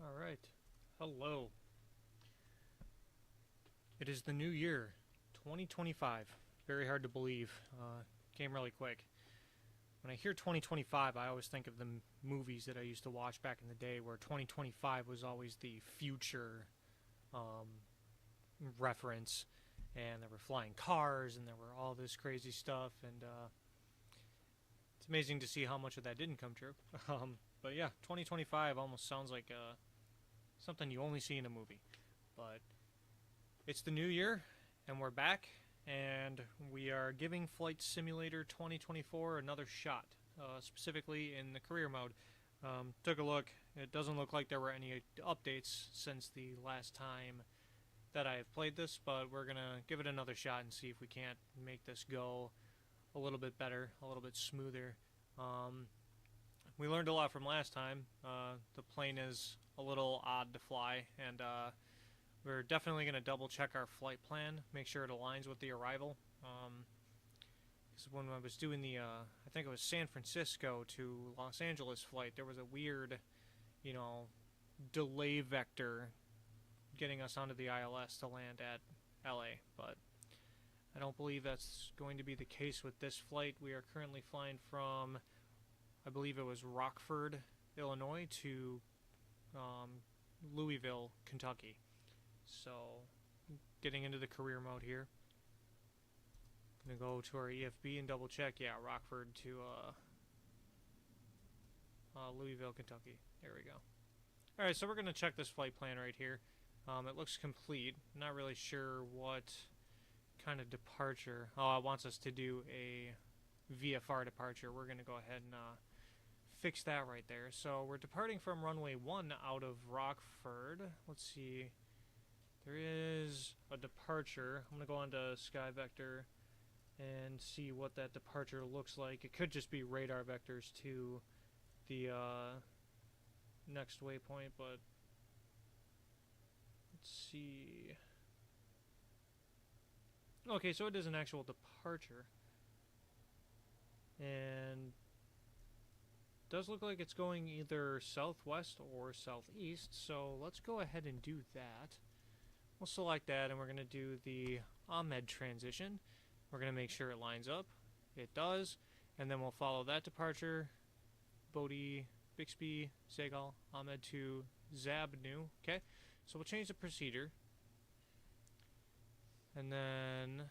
Alright. Hello. It is the new year, 2025. Very hard to believe. Came really quick. When I hear 2025, I always think of the movies that I used to watch back in the day where 2025 was always the future um, reference. And there were flying cars and there were all this crazy stuff. And it's amazing to see how much of that didn't come true. But yeah, 2025 almost sounds like something you only see in a movie. But it's the new year, and we're back, and we are giving Flight Simulator 2024 another shot, specifically in the career mode. Took a look. It doesn't look like there were any updates since the last time that I have played this, but we're going to give it another shot and see if we can't make this go a little bit better, a little bit smoother. We learned a lot from last time. The plane is a little odd to fly, and we're definitely going to double check our flight plan, make sure it aligns with the arrival. Because when I was doing the, I think it was San Francisco to Los Angeles flight, there was a weird, delay vector getting us onto the ILS to land at LA, but I don't believe that's going to be the case with this flight. We are currently flying from, I believe it was Rockford, Illinois to Louisville, Kentucky. So, getting into the career mode here. Gonna go to our EFB and double check. Yeah, Rockford to Louisville, Kentucky. There we go. Alright, so we're gonna check this flight plan right here. It looks complete. Not really sure what kind of departure. Oh, it wants us to do a VFR departure. We're gonna go ahead and fix that right there. So we're departing from runway 1 out of Rockford. Let's see. There is a departure. I'm going to go on to Sky Vector and see what that departure looks like. It could just be radar vectors to the next waypoint, but let's see. Okay, so it is an actual departure. And does look like it's going either southwest or southeast, so let's go ahead and do that. We'll select that, and we're going to do the Ahmed transition. We're going to make sure it lines up. It does. And then we'll follow that departure. Bodhi, Bixby, Segal, Ahmed to Zabnu. Okay, so we'll change the procedure. And then...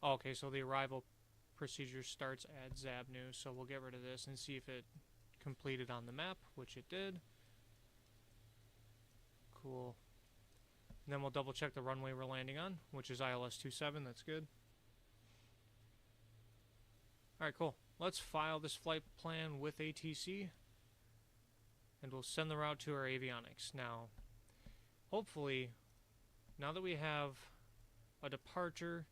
okay, so the arrival procedure starts at Zabnu. So we'll get rid of this and see if it completed on the map, which it did. Cool. And then we'll double check the runway we're landing on, which is ILS 27. That's good. Alright, cool. Let's file this flight plan with ATC, and we'll send the route to our avionics. Now, hopefully, now that we have a departure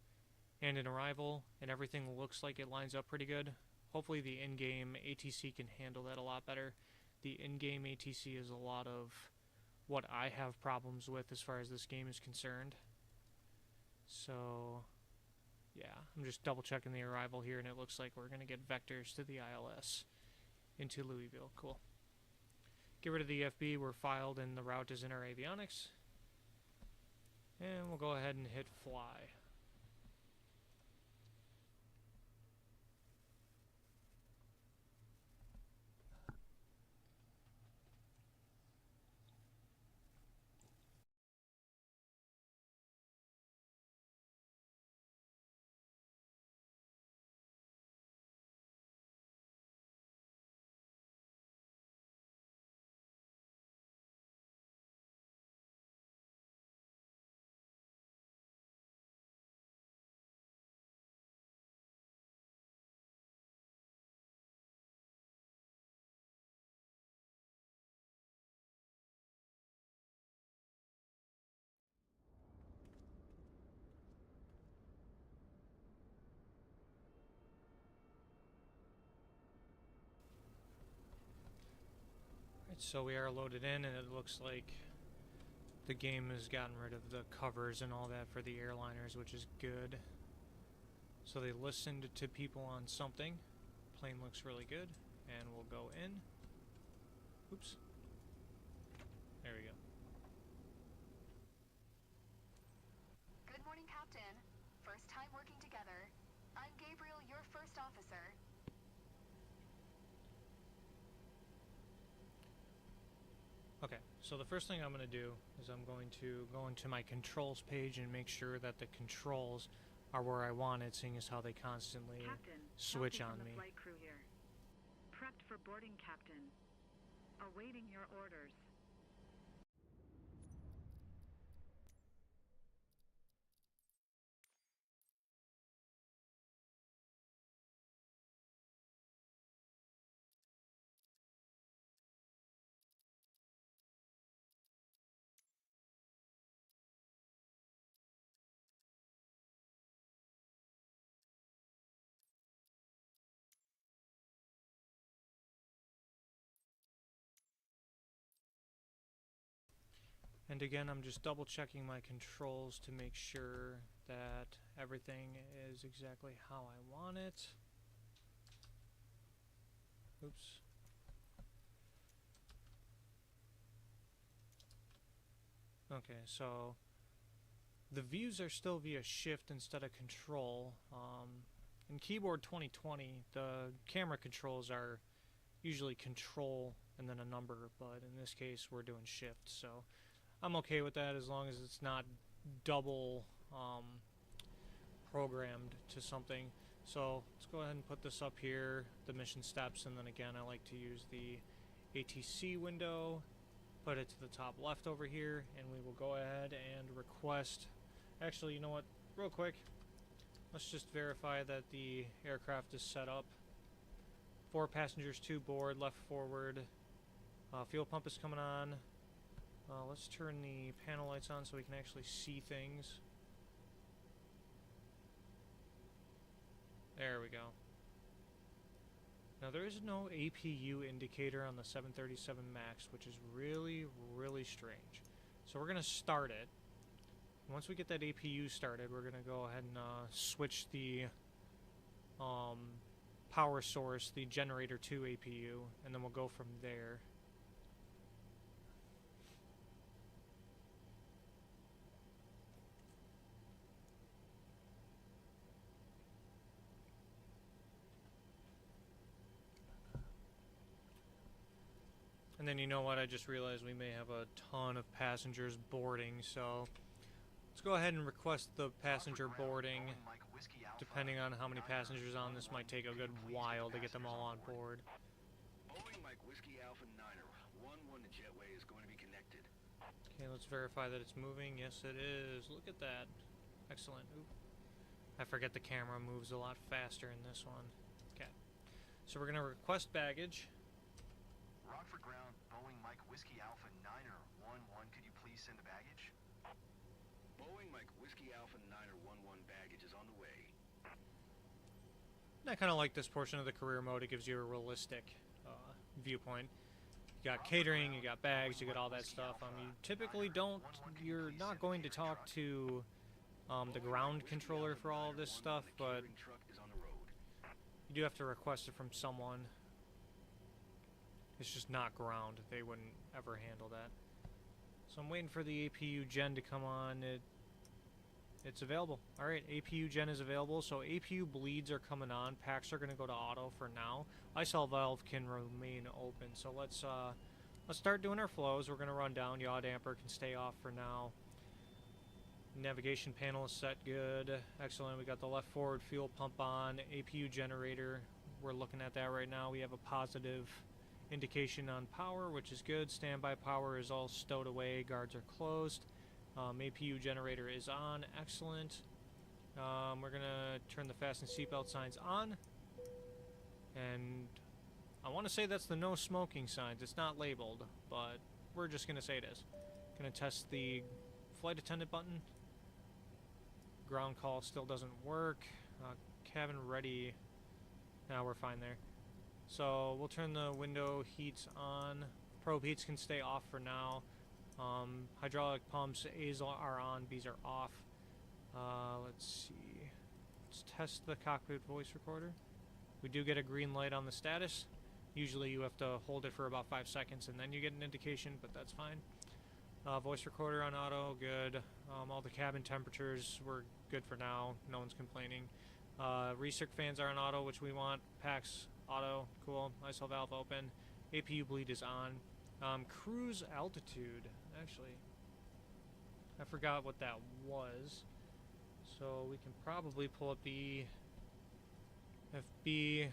and an arrival, and everything looks like it lines up pretty good, hopefully the in-game ATC can handle that a lot better. The in-game ATC is a lot of what I have problems with as far as this game is concerned. So, yeah, I'm just double checking the arrival here, and it looks like we're going to get vectors to the ILS into Louisville. Cool. Get rid of the FB. We're filed, and the route is in our avionics. And we'll go ahead and hit fly. So we are loaded in, and it looks like the game has gotten rid of the covers and all that for the airliners, which is good. So they listened to people on something. Plane looks really good, and we'll go in. Oops. There we go. Good morning, Captain. First time working together. I'm Gabriel, your first officer. Okay, so the first thing I'm going to do is I'm going to go into my controls page and make sure that the controls are where I want it, seeing as how they constantly switch on me. Flight crew here. Prepped for boarding, Captain. Awaiting your orders. And again, I'm just double checking my controls to make sure that everything is exactly how I want it. Oops. Okay, so the views are still via shift instead of control. In keyboard 2020, the camera controls are usually control and then a number, but in this case we're doing shift, so I'm okay with that as long as it's not double programmed to something. So let's go ahead and put this up here, the mission steps, and then again I like to use the ATC window, put it to the top left over here, and we will go ahead and request, actually, you know what, real quick, let's just verify that the aircraft is set up. 4 passengers, 2 board, left forward, fuel pump is coming on. Let's turn the panel lights on so we can actually see things. There we go. Now there is no APU indicator on the 737 MAX, which is really, really strange. So we're going to start it. Once we get that APU started, we're going to go ahead and switch the power source, the generator, to APU, and then we'll go from there. And then you know what, I just realized we may have a ton of passengers boarding, so let's go ahead and request the passenger boarding. Depending on how many passengers on this, might take a good while to get them all on board. Boeing Mike Whiskey Alpha 9er, 1-1 to Jetway is going to be connected. Okay, let's verify that it's moving. Yes, it is. Look at that. Excellent. Oop. I forget the camera moves a lot faster in this one. Okay. So we're going to request baggage. Rockford ground, Boeing Mike Whiskey Alpha 9er, 1-1, could you please send the baggage? Boeing Mike Whiskey Alpha 9er, 1-1, baggage is on the way. I kind of like this portion of the career mode. It gives you a realistic viewpoint. You got catering, you got bags, you got all that stuff. You typically don't, you're not going to talk to the ground controller for all of this stuff, but you do have to request it from someone. It's just not ground. They wouldn't ever handle that. So I'm waiting for the APU gen to come on. It's available. Alright, APU gen is available. So APU bleeds are coming on. Packs are going to go to auto for now. ISOL valve can remain open. So let's start doing our flows. We're going to run down. Yaw damper can stay off for now. Navigation panel is set good. Excellent. We got the left forward fuel pump on. APU generator. We're looking at that right now. We have a positive indication on power, which is good. Standby power is all stowed away. Guards are closed. APU generator is on. Excellent. We're going to turn the fasten seatbelt signs on. And I want to say that's the no smoking signs. It's not labeled, but we're just going to say it is. Going to test the flight attendant button. Ground call still doesn't work. Cabin ready. Now we're fine there. So we'll turn the window heats on. Probe heats can stay off for now. Hydraulic pumps, A's are on, B's are off. Let's see. Let's test the cockpit voice recorder. We do get a green light on the status. Usually you have to hold it for about 5 seconds and then you get an indication, but that's fine. Voice recorder on auto, good. All the cabin temperatures were good for now. No one's complaining. Recirc fans are on auto, which we want. Packs auto, cool. ISO valve open. APU bleed is on. Cruise altitude, actually. I forgot what that was. So we can probably pull up the FB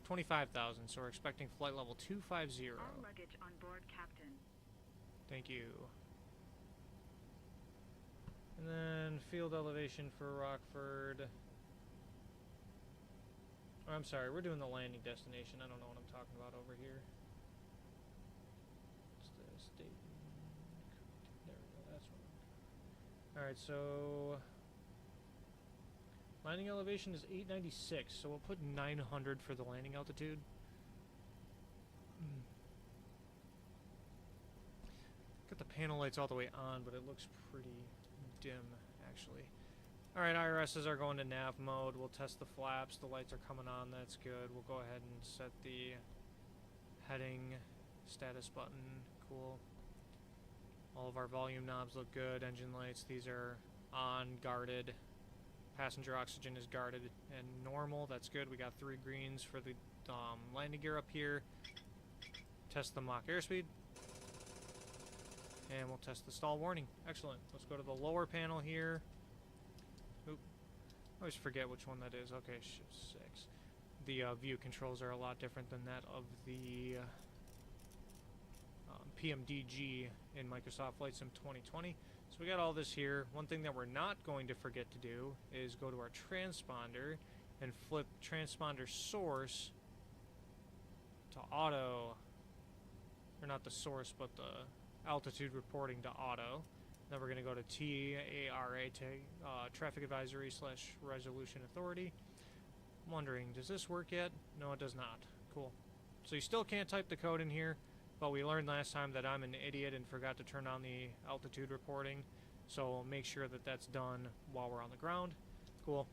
25,000. So we're expecting flight level 250. All luggage on board, Captain. Thank you. And then field elevation for Rockford. Oh, I'm sorry, we're doing the landing destination. I don't know what I'm talking about over here. It's the state. There we go, that's one. Alright, so landing elevation is 896, so we'll put 900 for the landing altitude. Got the panel lights all the way on, but it looks pretty dim, actually. Alright, IRSs are going to nav mode. We'll test the flaps. The lights are coming on. That's good. We'll go ahead and set the heading status button. Cool. All of our volume knobs look good. Engine lights, these are on, guarded. Passenger oxygen is guarded and normal. That's good. We got 3 greens for the landing gear up here. Test the Mach airspeed. And we'll test the stall warning. Excellent. Let's go to the lower panel here. Oop. I always forget which one that is. Okay, shift 6. The view controls are a lot different than that of the PMDG in Microsoft Flight Sim 2020. So we got all this here. One thing that we're not going to forget to do is go to our transponder and flip transponder source to auto. Or not the source, but the altitude reporting to auto. Then we're going to go to TARA, Traffic Advisory / Resolution Authority. I'm wondering, does this work yet? No, it does not. Cool. So you still can't type the code in here, but we learned last time that I'm an idiot and forgot to turn on the altitude reporting. So make sure that that's done while we're on the ground. Cool.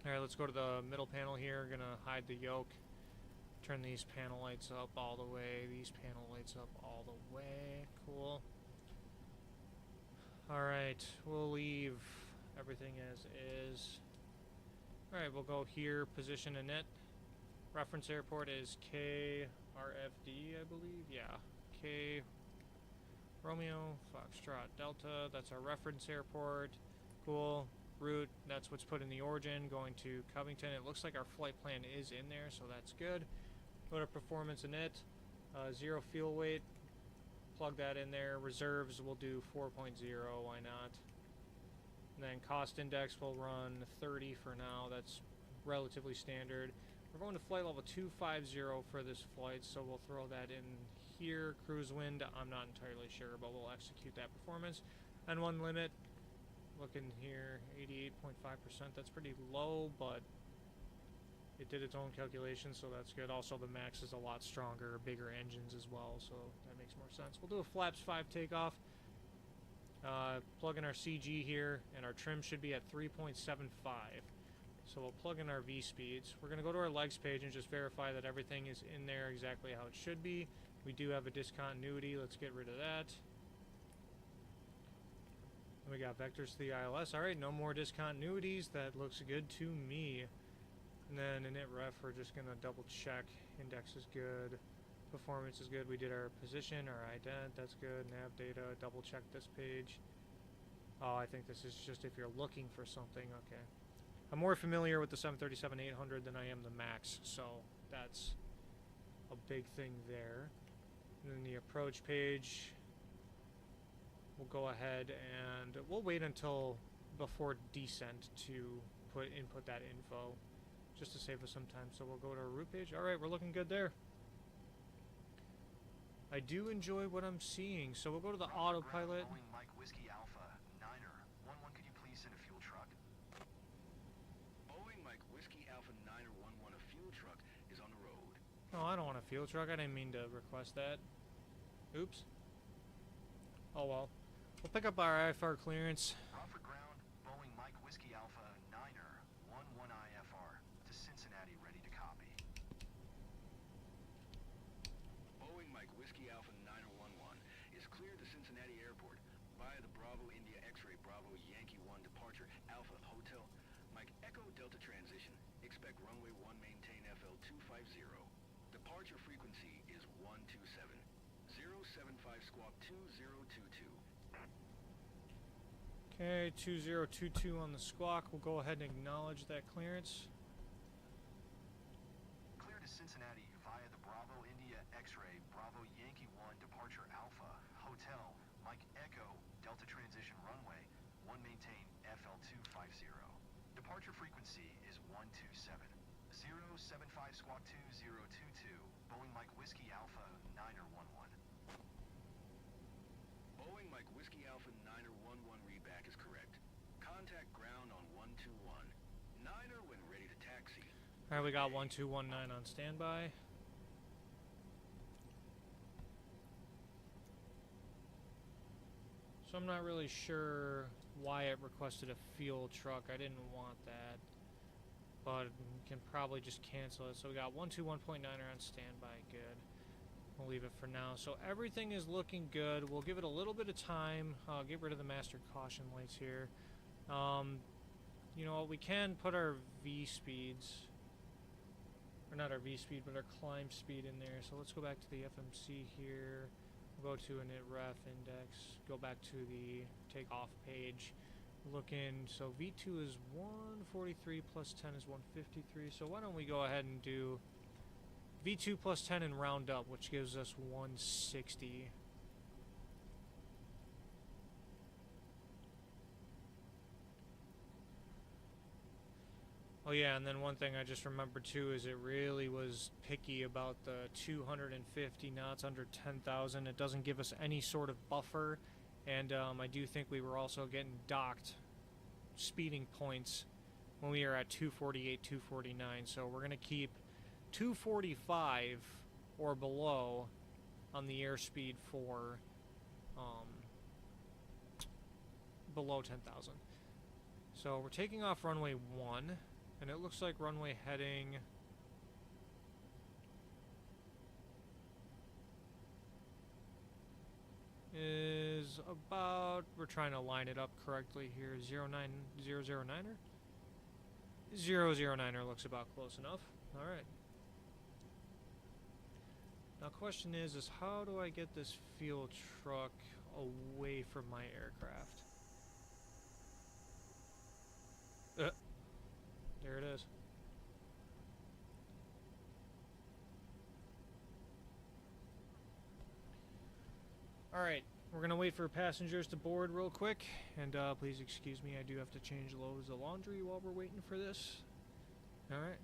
Alright, let's go to the middle panel here. We're going to hide the yoke. Turn these panel lights up all the way. These panel lights up all the way. Cool. Alright, we'll leave everything as is. Alright, we'll go here, position init. Reference airport is KRFD, I believe. Yeah, K Romeo Foxtrot Delta. That's our reference airport. Cool. Route, that's what's put in the origin, going to Covington. It looks like our flight plan is in there, so that's good. Go to performance init. 0 fuel weight. Plug that in there. Reserves, we'll do 4.0, why not? And then cost index will run 30 for now. That's relatively standard. We're going to flight level 250 for this flight, so we'll throw that in here. Cruise wind, I'm not entirely sure, but we'll execute that performance. And one limit, looking here, 88.5%. That's pretty low, but it did its own calculation, so that's good. Also, the Max is a lot stronger, bigger engines as well, so that makes more sense. We'll do a flaps 5 takeoff. Plug in our CG here, and our trim should be at 3.75. So we'll plug in our V speeds. We're going to go to our legs page and just verify that everything is in there exactly how it should be. We do have a discontinuity. Let's get rid of that. And we got vectors to the ILS. Alright, no more discontinuities. That looks good to me. And then init ref, we're just going to double check. Index is good. Performance is good. We did our position, our ident, that's good. Nav data, double check this page. Oh, I think this is just if you're looking for something. Okay. I'm more familiar with the 737-800 than I am the Max, so that's a big thing there. And then the approach page, we'll go ahead and we'll wait until before descent to input that info, just to save us some time. So we'll go to our route page. All right, we're looking good there. I do enjoy what I'm seeing, so we'll go to the autopilot. Boeing Mike Whiskey Alpha 9er 11, could you please send a fuel truck? Boeing Mike Whiskey Alpha 9er 11, a fuel truck is on the road. Oh, I don't want a fuel truck. I didn't mean to request that. Oops. Oh well. We'll pick up our IFR clearance. Rockford ground, Boeing Mike Whiskey Alpha 9er 11 IFR to Cincinnati, ready to copy. Airport. Via the Bravo India X-ray Bravo Yankee 1 departure Alpha Hotel. Mike Echo Delta transition. Expect runway 1 maintain FL 250. Departure frequency is 127. 075 squawk 2022. Okay, 2022 on the squawk. We'll go ahead and acknowledge that clearance. Clear to Cincinnati via the Bravo India X-ray Bravo Yankee 1 departure Alpha Hotel Mike Echo Delta transition runway 1 maintain FL 250. Departure frequency is 127. 075 squawk 2022. Boeing Mike Whiskey Alpha Niner 11. Boeing Mike Whiskey Alpha Niner 11 readback is correct. Contact ground on 121. Niner when ready to taxi. Alright, we got 1219 on standby. So I'm not really sure why it requested a fuel truck. I didn't want that. But we can probably just cancel it. So we got 121.9 on standby. Good. We'll leave it for now. So everything is looking good. We'll give it a little bit of time. Get rid of the master caution lights here. You know what? We can put our V speeds, or not our V speed, but our climb speed in there. So let's go back to the FMC here. We'll go to init ref index. Go back to the takeoff page. Look in. So V2 is 143 plus 10 is 153. So why don't we go ahead and do V2 plus 10 and round up, which gives us 160. Oh yeah, and then one thing I just remembered too is it really was picky about the 250 knots under 10,000. It doesn't give us any sort of buffer, and I do think we were also getting docked speeding points when we are at 248, 249. So we're going to keep 245 or below on the airspeed for below 10,000. So we're taking off runway 1, and it looks like runway heading is about, we're trying to line it up correctly here, 09009er? 009er looks about close enough. Alright. Now question is how do I get this fuel truck away from my aircraft? There it is. Alright, we're going to wait for passengers to board real quick, and please excuse me, I do have to change loads of laundry while we're waiting for this. Alright.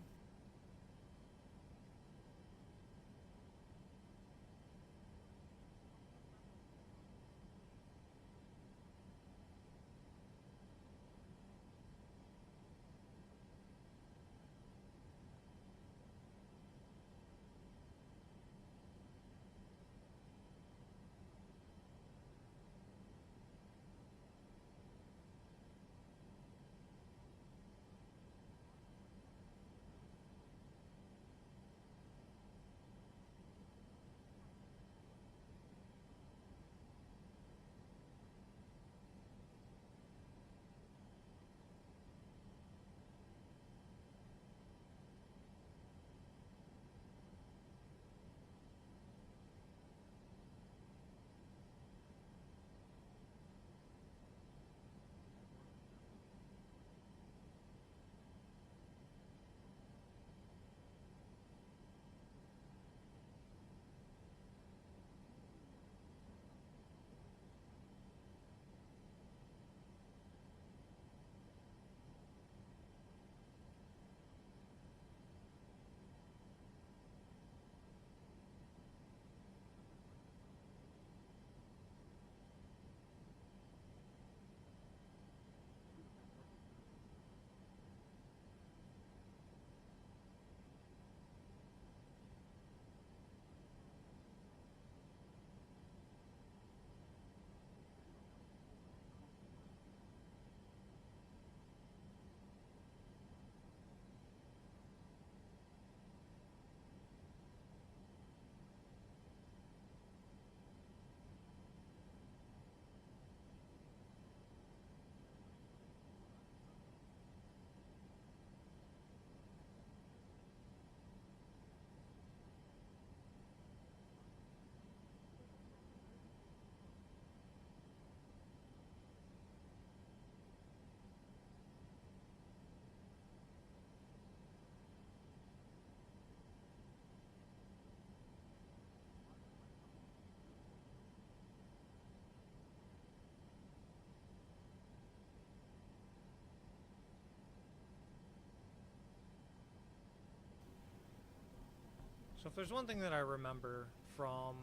So if there's one thing that I remember from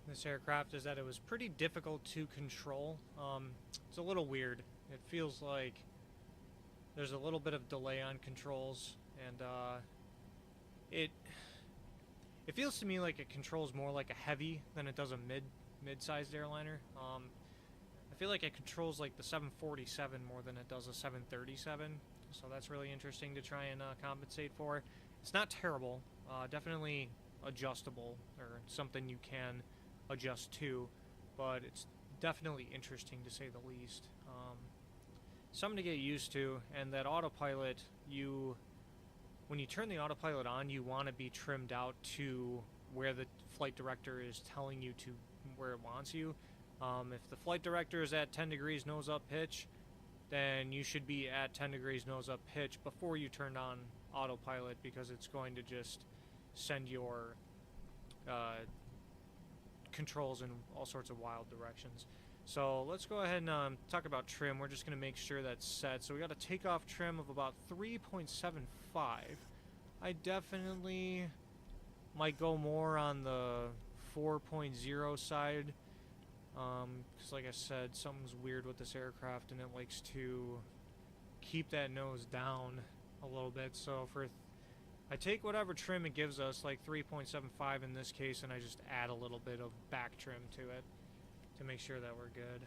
this aircraft is that it was pretty difficult to control. It's a little weird. It feels like there's a little bit of delay on controls, and it feels to me like it controls more like a heavy than it does a mid-sized airliner. I feel like it controls like the 747 more than it does a 737, so that's really interesting to try and compensate for. It's not terrible, definitely adjustable, or something you can adjust to, but it's definitely interesting to say the least. Something to get used to, and that autopilot, when you turn the autopilot on, you want to be trimmed out to where the flight director is telling you to, where it wants you. If the flight director is at 10 degrees nose up pitch, then you should be at 10 degrees nose up pitch before you turn on autopilot, because it's going to just send your controls in all sorts of wild directions. So let's go ahead and talk about trim. We're just going to make sure that's set. So we got a takeoff trim of about 3.75. I definitely might go more on the 4.0 side, because like I said, something's weird with this aircraft, and it likes to keep that nose down a little bit. So I take whatever trim it gives us, like 3.75 in this case, and I just add a little bit of back trim to it to make sure that we're good.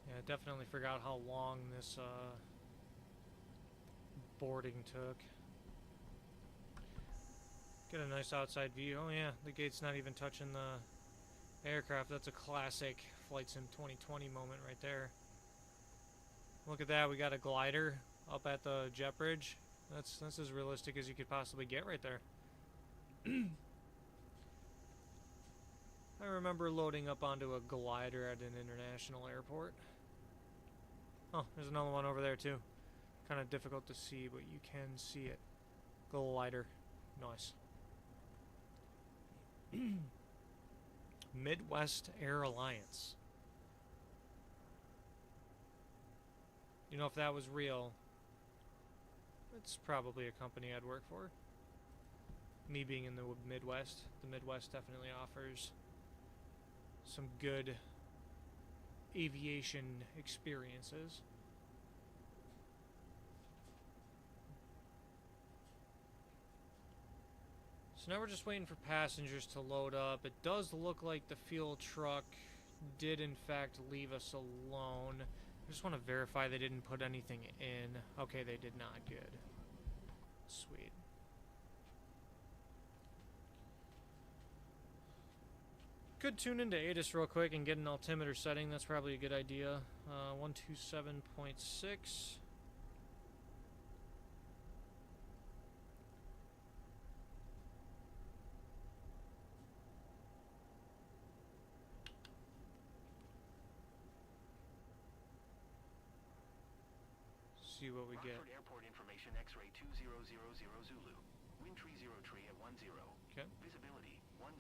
Yeah, I definitely forgot how long this boarding took. Get a nice outside view. Oh yeah, the gate's not even touching the aircraft. That's a classic Flight Sim 2020 moment right there. Look at that, we got a glider up at the jet bridge. That's as realistic as you could possibly get right there. I remember loading up onto a glider at an international airport. Oh, there's another one over there too. Kind of difficult to see, but you can see it. Glider. Nice. Midwest Air Alliance. You know, if that was real, it's probably a company I'd work for. Me being in the Midwest definitely offers some good aviation experiences. So now we're just waiting for passengers to load up. It does look like the fuel truck did in fact leave us alone. I just want to verify they didn't put anything in. Okay, they did not. Good. Sweet. Could tune into ATIS real quick and get an altimeter setting. That's probably a good idea. 127.6. See what we get. Rockford Airport information X-ray 2000 Zulu. Wind 30 tree at 10. Okay. Visibility 10.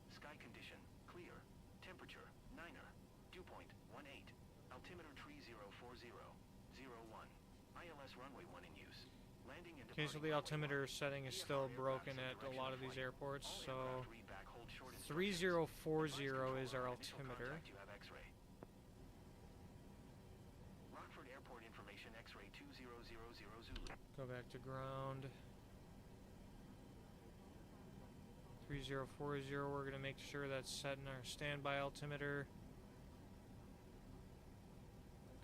Sky condition clear. Temperature 9er. Dew point 18. Altimeter 3040 01. ILS runway 1 in use. Landing and Okay, so the altimeter setting is still broken at a lot of these airports, so 3040 is our altimeter. Rockford Airport information X-ray 2000 Zulu. Go back to ground. 3040, we're going to make sure that's set in our standby altimeter.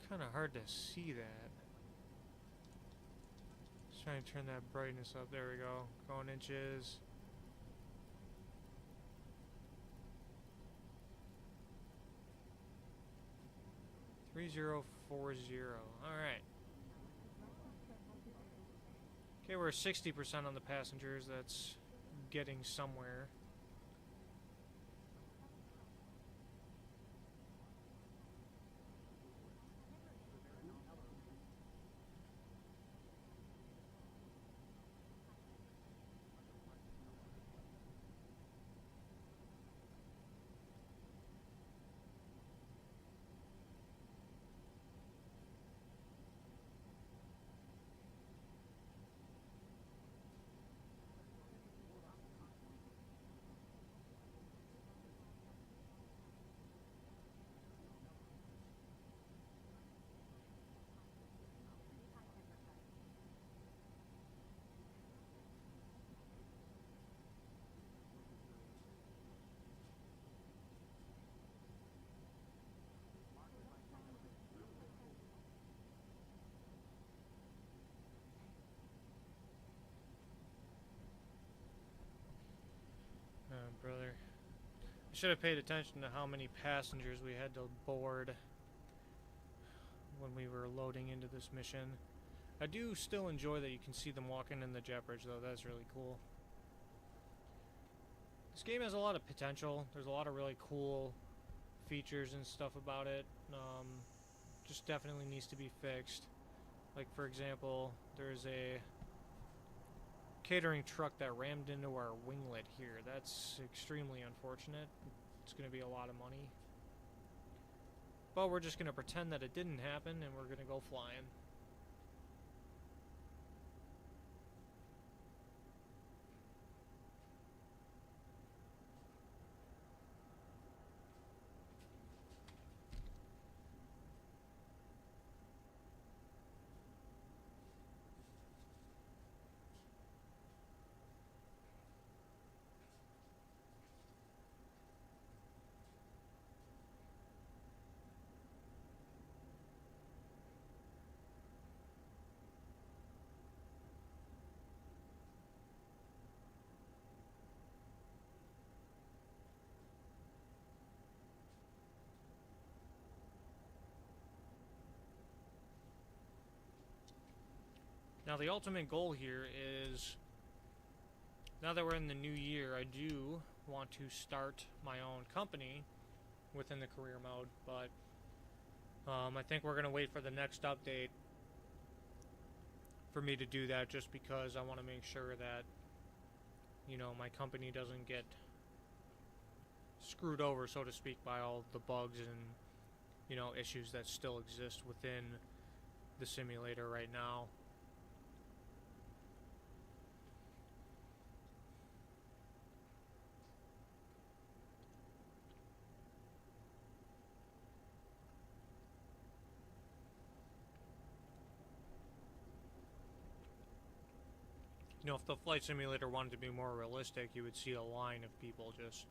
Kind of hard to see that. Just trying to turn that brightness up. There we go. Going inches. Alright. Okay, we're 60% on the passengers. That's getting somewhere. brother. I should have paid attention to how many passengers we had to board when we were loading into this mission. I do still enjoy that you can see them walking in the jet bridge, though. That's really cool. This game has a lot of potential. There's a lot of really cool features and stuff about it. Just definitely needs to be fixed. Like, for example, there's a catering truck that rammed into our winglet here. That's extremely unfortunate. It's going to be a lot of money. But we're just going to pretend that it didn't happen, and we're going to go flying. Now the ultimate goal here is, now that we're in the new year, I do want to start my own company within the career mode, but I think we're going to wait for the next update for me to do that, just because I want to make sure that, you know, my company doesn't get screwed over, so to speak, by all the bugs and, you know, issues that still exist within the simulator right now. You know, if the flight simulator wanted to be more realistic, you would see a line of people just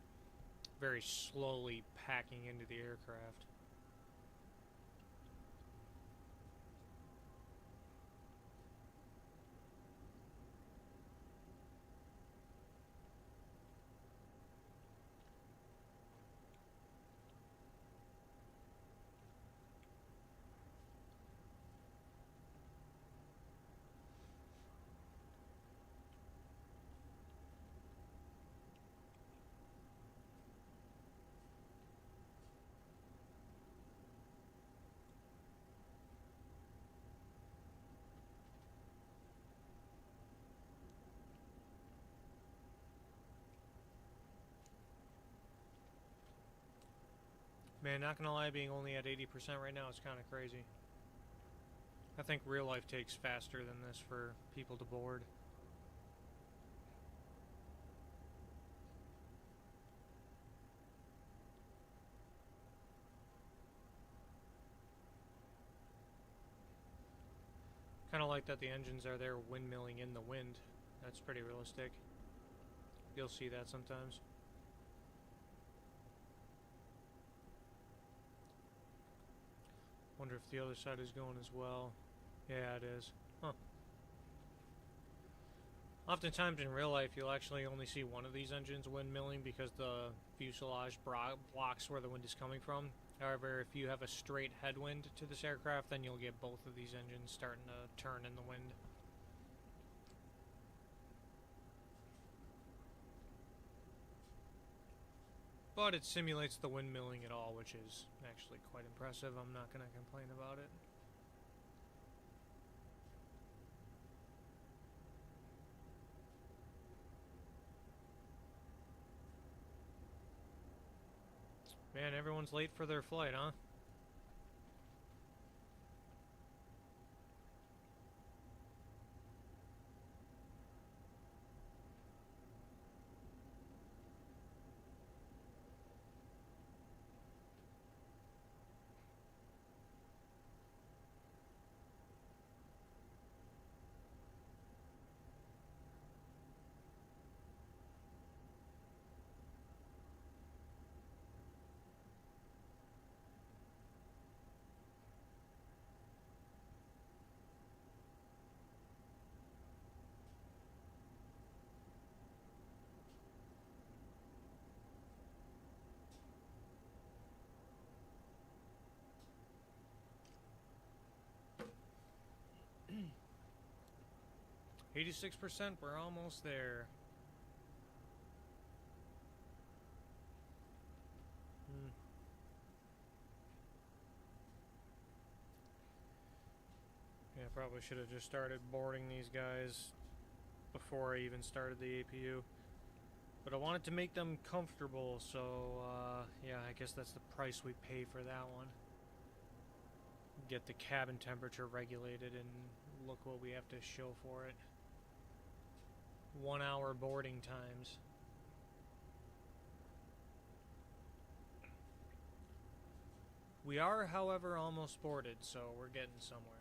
very slowly packing into the aircraft. Man, not gonna lie, being only at 80% right now is kind of crazy. I think real life takes faster than this for people to board. Kind of like that the engines are there windmilling in the wind. That's pretty realistic. You'll see that sometimes. Wonder if the other side is going as well. Yeah, it is. Huh. Oftentimes in real life, you'll actually only see one of these engines windmilling because the fuselage blocks where the wind is coming from. However, if you have a straight headwind to this aircraft, then you'll get both of these engines starting to turn in the wind. But it simulates the windmilling at all, which is actually quite impressive. I'm not going to complain about it. Man, everyone's late for their flight, huh? 86%, we're almost there. Yeah, probably should have just started boarding these guys before I even started the APU. But I wanted to make them comfortable, so yeah, I guess that's the price we pay for that one. Get the cabin temperature regulated, and look what we have to show for it. 1 hour boarding times. We are, however, almost boarded, so we're getting somewhere.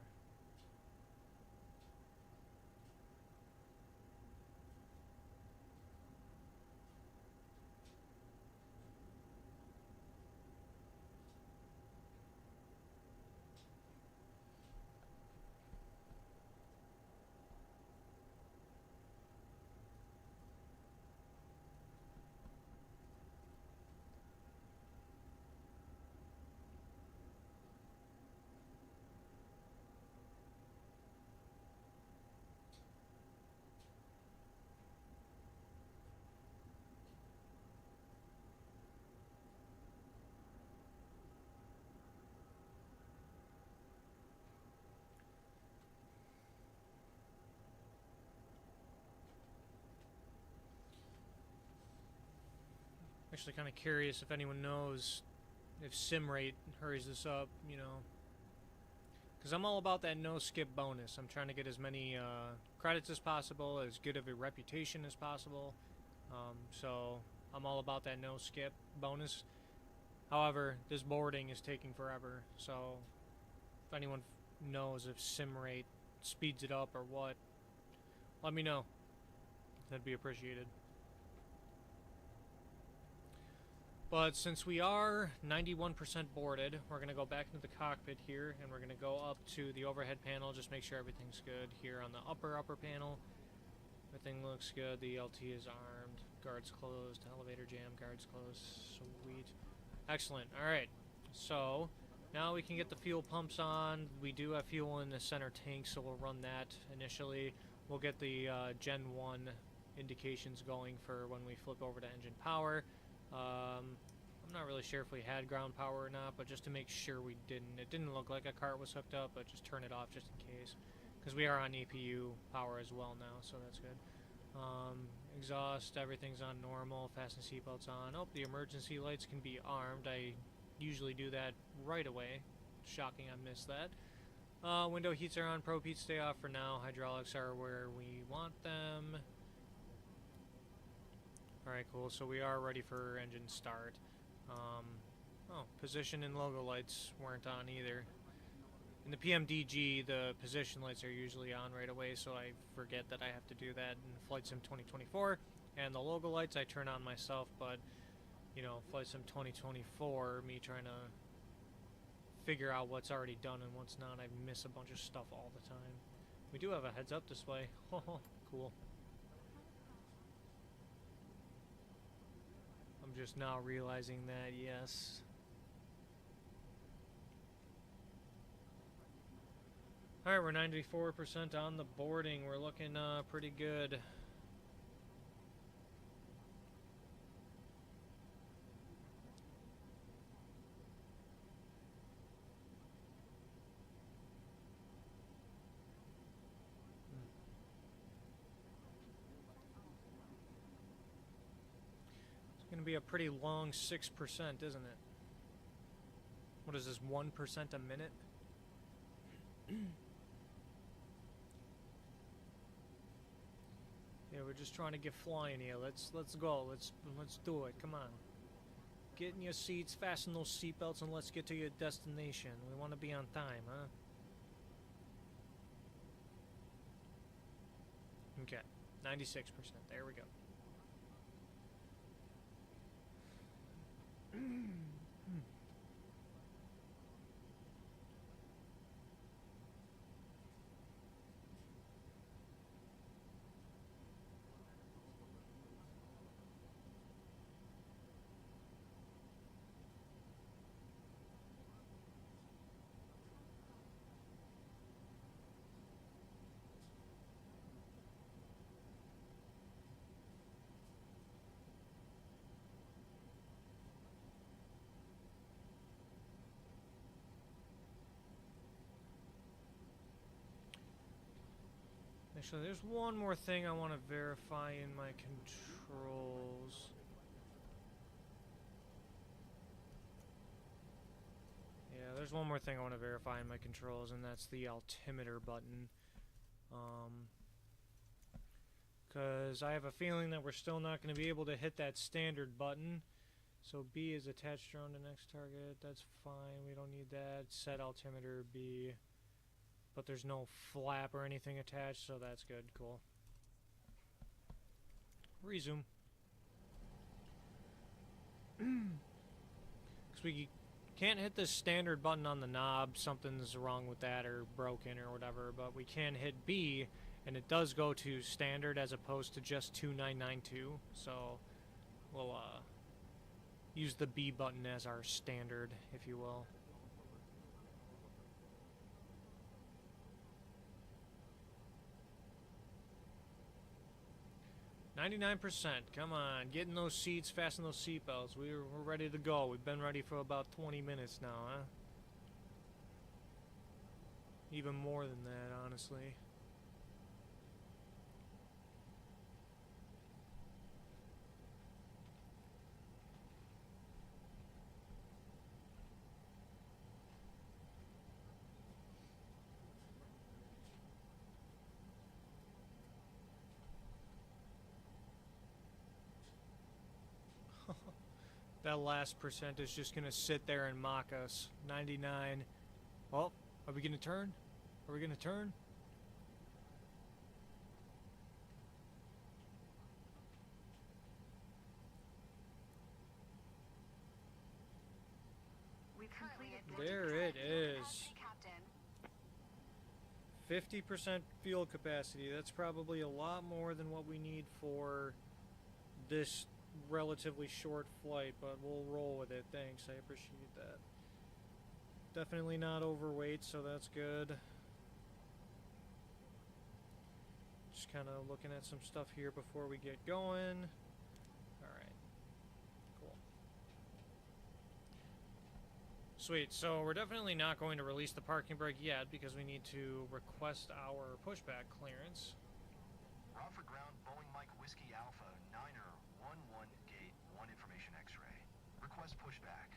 Actually kind of curious if anyone knows if sim rate hurries this up, you know. Because I'm all about that no skip bonus. I'm trying to get as many credits as possible, as good of a reputation as possible. So I'm all about that no skip bonus. However, this boarding is taking forever. So if anyone knows if sim rate speeds it up or what, let me know. That'd be appreciated. But since we are 91% boarded, we're going to go back into the cockpit here, and we're going to go up to the overhead panel, just make sure everything's good. Here on the upper panel, everything looks good. The LT is armed, guards closed, elevator jam, guards closed. Sweet. Excellent. Alright, so now we can get the fuel pumps on. We do have fuel in the center tank, so we'll run that initially. We'll get the Gen 1 indications going for when we flip over to engine power. I'm not really sure if we had ground power or not, but just to make sure we didn't. It didn't look like a cart was hooked up, but just turn it off just in case. Because we are on APU power as well now, so that's good. Exhaust, everything's on normal. Fasten seatbelts on. Oh, the emergency lights can be armed. I usually do that right away. Shocking I missed that. Window heats are on. Probe heats stay off for now. Hydraulics are where we want them. Alright, cool. So we are ready for engine start. Oh, position and logo lights weren't on either. In the PMDG, the position lights are usually on right away, so I forget that I have to do that in Flight Sim 2024. And the logo lights I turn on myself, but, you know, Flight Sim 2024, me trying to figure out what's already done and what's not, I miss a bunch of stuff all the time. We do have a heads-up display. Cool. I'm just now realizing that, yes. Alright, we're 94% on the boarding. We're looking pretty good. It's going to be a pretty long 6%, isn't it? What is this, 1% a minute? Yeah, we're just trying to get flying here. Let's go. Let's do it. Come on. Get in your seats, fasten those seatbelts, and let's get to your destination. We want to be on time, huh? Okay. 96%. There we go. Actually, there's one more thing I want to verify in my controls. Yeah, there's one more thing I want to verify in my controls, and that's the altimeter button. Because I have a feeling that we're still not going to be able to hit that standard button. So B is attached drone to next target. That's fine. We don't need that. Set altimeter B. But there's no flap or anything attached, so that's good. Cool. Resume. Because we can't hit the standard button on the knob. Something's wrong with that or broken or whatever. But we can hit B, and it does go to standard as opposed to just 2992. So we'll use the B button as our standard, if you will. %. Come on, get in those seats, fasten those seatbelts. We're ready to go. We've been ready for about 20 minutes now, huh? Even more than that, honestly. That last % is just gonna sit there and mock us. 99. Well, are we gonna turn? Are we gonna turn? We've completed There it is. Captain. 50% fuel capacity. That's probably a lot more than what we need for this relatively short flight, but we'll roll with it. Thanks, I appreciate that. Definitely not overweight, so that's good. Just kind of looking at some stuff here before we get going. Alright. Cool. Sweet, so we're definitely not going to release the parking brake yet because we need to request our pushback clearance. Rockford ground, Boeing Mike Whiskey Alpha, 9er, 11 gate, 1 information X-ray. Request pushback.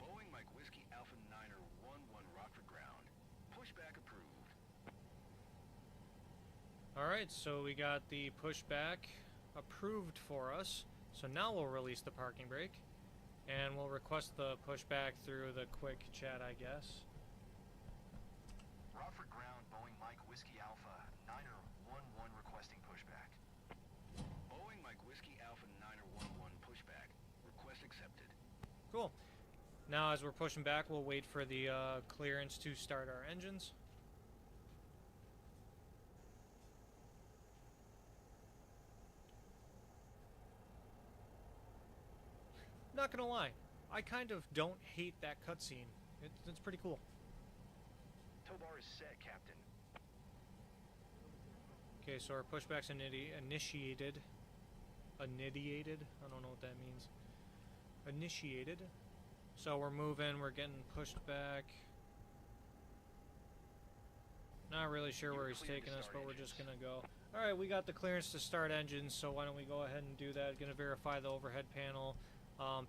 Boeing Mike Whiskey Alpha 9er, 11 Rockford ground. Pushback approved. Alright, so we got the pushback approved for us. So now we'll release the parking brake. And we'll request the pushback through the quick chat, I guess. Rockford ground, Boeing Mike Whiskey Alpha, 9er, 11 requesting pushback. Boeing Mike Whiskey Alpha 9er, 11 pushback. Request accepted. Cool. Now as we're pushing back, we'll wait for the clearance to start our engines. Not gonna lie, I kind of don't hate that cutscene. It's pretty cool. Tow bar is set, Captain. Okay, so our pushback's initiated. Initiated? I don't know what that means. Initiated. So we're moving, we're getting pushed back. Not really sure where he's taking us, but we're just gonna go. Alright, we got the clearance to start engines, so why don't we go ahead and do that. Gonna verify the overhead panel.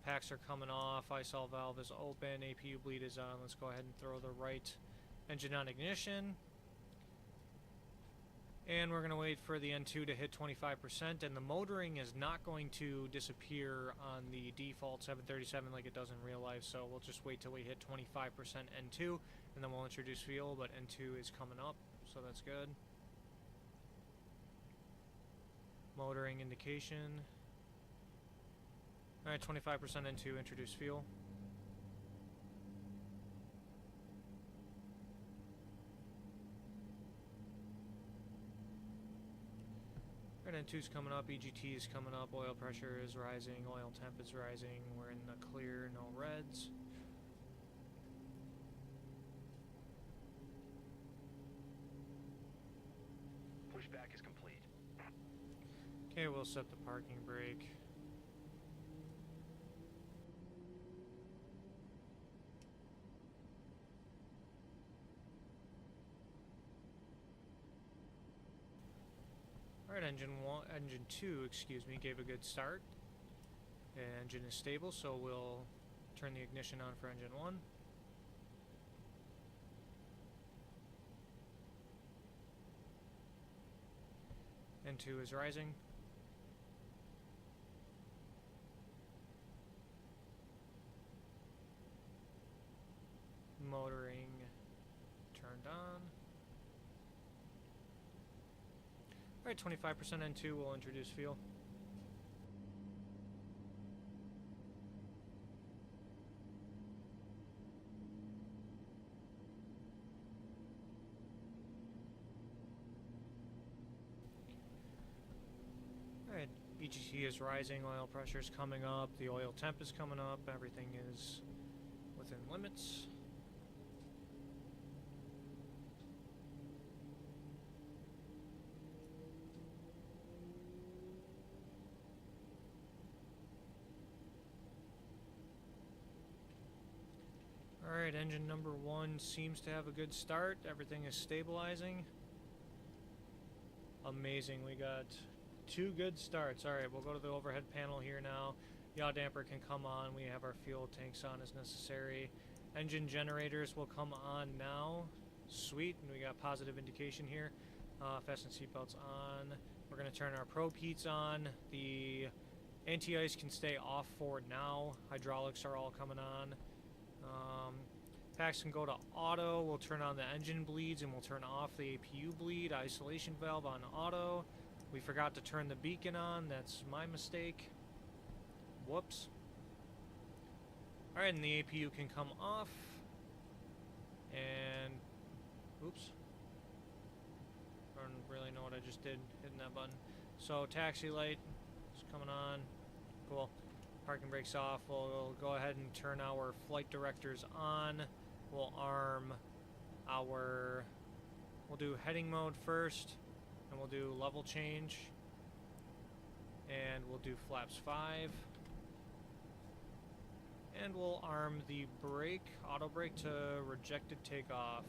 Packs are coming off, ISOL valve is open, APU bleed is on. Let's go ahead and throw the right engine on ignition. And we're going to wait for the N2 to hit 25%, and the motoring is not going to disappear on the default 737 like it does in real life, so we'll just wait till we hit 25% N2, and then we'll introduce fuel, but N2 is coming up, so that's good. Motoring indication. Alright, 25% N2, introduce fuel. Alright, N2's coming up, EGT is coming up, oil pressure is rising, oil temp is rising, we're in the clear, no reds. Pushback is complete. Okay, we'll set the parking brake. Alright, engine 2, excuse me, gave a good start. Engine is stable, so we'll turn the ignition on for engine 1. N2 is rising. Motoring turned on. Alright, 25% N2 will introduce fuel. Alright, EGT is rising, oil pressure is coming up, the oil temp is coming up, everything is within limits. Alright, engine number 1 seems to have a good start. Everything is stabilizing. Amazing, we got 2 good starts. Alright, we'll go to the overhead panel here now. Yaw damper can come on. We have our fuel tanks on as necessary. Engine generators will come on now. Sweet, and we got positive indication here. Fasten seatbelts on. We're going to turn our probe heats on. The anti-ice can stay off for now. Hydraulics are all coming on. Packs can go to auto. We'll turn on the engine bleeds and we'll turn off the APU bleed. Isolation valve on auto. We forgot to turn the beacon on. That's my mistake. Whoops. Alright, and the APU can come off. And... oops. I don't really know what I just did hitting that button. So, taxi light is coming on. Cool. Parking brakes off. We'll go ahead and turn our flight directors on. We'll arm our... we'll do heading mode first. And we'll do level change. And we'll do flaps 5. And we'll arm the brake, auto brake to rejected takeoff.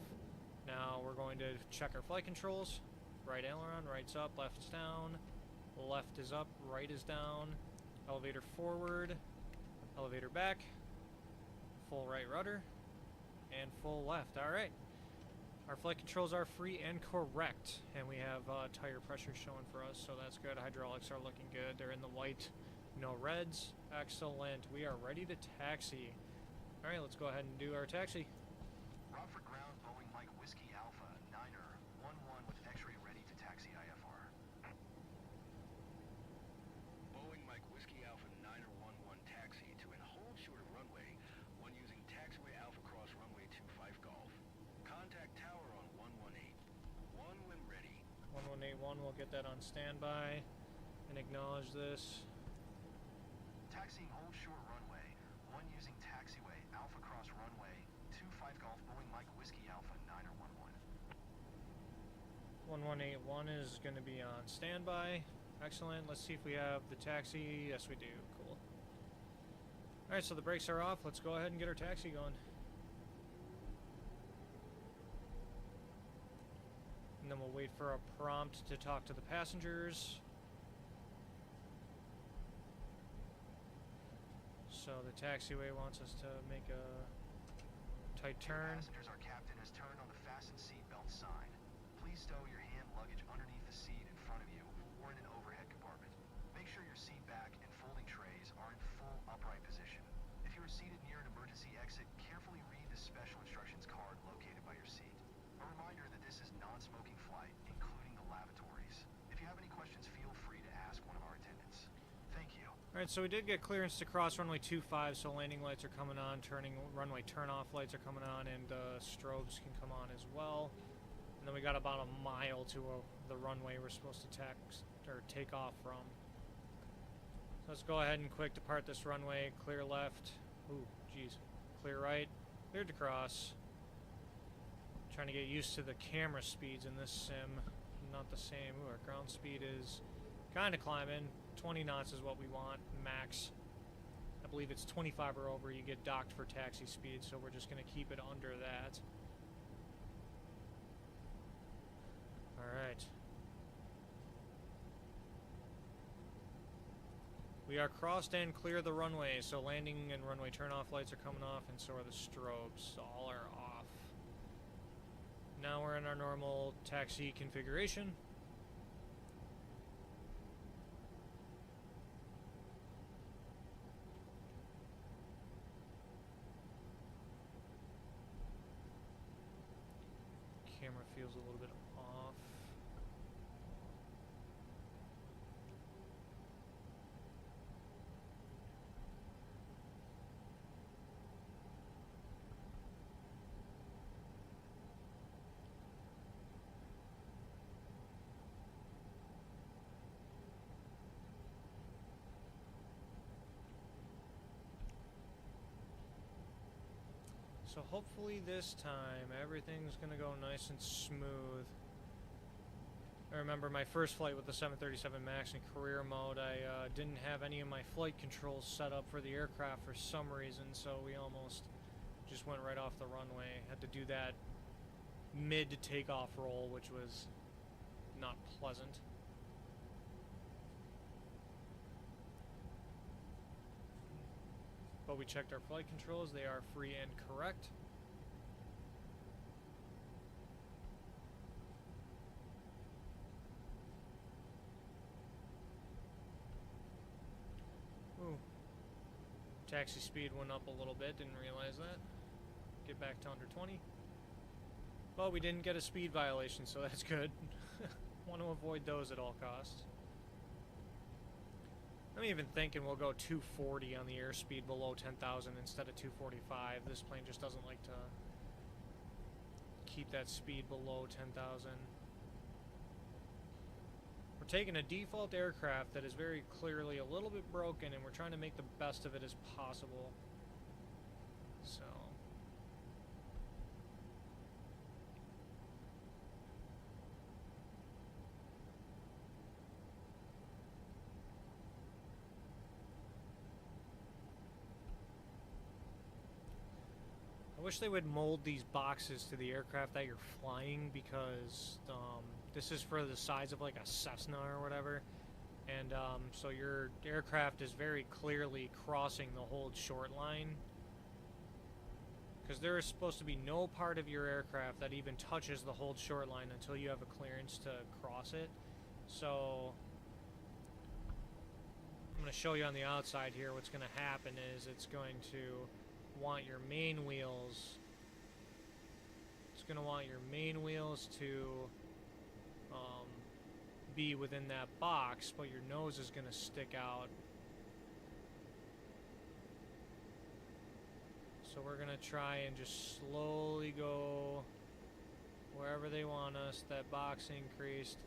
Now we're going to check our flight controls. Right aileron, right's up, left's down. Left is up, right is down. Elevator forward, elevator back. Full right rudder, and full left. Alright. Our flight controls are free and correct. And we have tire pressure showing for us, so that's good. Hydraulics are looking good. They're in the white, no reds. Excellent. We are ready to taxi. Alright, let's go ahead and do our taxi. Route for ground, Boeing Mike Whiskey Alpha, 9er, 1-1 with X-ray ready to taxi IFR. Boeing Mike Whiskey Alpha, 9er, 1-1 taxi to and hold short of runway, 1 using taxiway Alpha Cross runway 25 Golf. Contact tower on 118. 1 when ready. 1181, we'll get that on standby and acknowledge this. Taxiing hold short runway, 1 using taxiway Alpha Cross runway 25 Golf Boeing Mike Whiskey Alpha, 9er, 1-1. 1181 is going to be on standby. Excellent. Let's see if we have the taxi. Yes, we do. Cool. Alright, so the brakes are off. Let's go ahead and get our taxi going. And then we'll wait for a prompt to talk to the passengers. So the taxiway wants us to make a tight turn. Passengers, our captain has turned on the fasten seatbelt sign. Please stow your hand luggage underneath the seat in front of you or in an overhead compartment. Make sure your seat back and folding trays are in full upright position. If you are seated near an emergency exit, carefully read the special instructions card located by your seat. A reminder that this is non-smoking flight, including the lavatories. If you have any questions, feel free to ask one of our attendants. Thank you. Alright, so we did get clearance to cross runway 25, so landing lights are coming on, runway turn-off lights are coming on, and strobes can come on as well. And then we got about a mile to the runway we're supposed to take off from. So let's go ahead and quick depart this runway, clear left, ooh, geez, clear right, cleared to cross. Trying to get used to the camera speeds in this sim, not the same. Ooh, our ground speed is kind of climbing. 20 knots is what we want, max. I believe it's 25 or over, you get docked for taxi speed, so we're just going to keep it under that. Alright. We are crossed and clear the runway, so landing and runway turnoff lights are coming off, and so are the strobes. All are off. Now we're in our normal taxi configuration. Camera feels a little bit off. So hopefully this time everything's gonna go nice and smooth. I remember my first flight with the 737 MAX in career mode, I didn't have any of my flight controls set up for the aircraft for some reason, so we almost just went right off the runway. Had to do that mid-takeoff roll, which was not pleasant. But we checked our flight controls, they are free and correct. Ooh. Taxi speed went up a little bit, didn't realize that. Get back to under 20. Well, we didn't get a speed violation, so that's good. Want to avoid those at all costs. I'm even thinking we'll go 240 on the airspeed below 10,000 instead of 245. This plane just doesn't like to keep that speed below 10,000. We're taking a default aircraft that is very clearly a little bit broken, and we're trying to make the best of it as possible. So... I wish they would mold these boxes to the aircraft that you're flying, because this is for the size of like a Cessna or whatever, and so your aircraft is very clearly crossing the hold short line, because there is supposed to be no part of your aircraft that even touches the hold short line until you have a clearance to cross it. So I'm going to show you on the outside here what's going to happen is it's going to want your main wheels. It's going to want your main wheels to be within that box, but your nose is going to stick out. So we're going to try and just slowly go wherever they want us. That box increased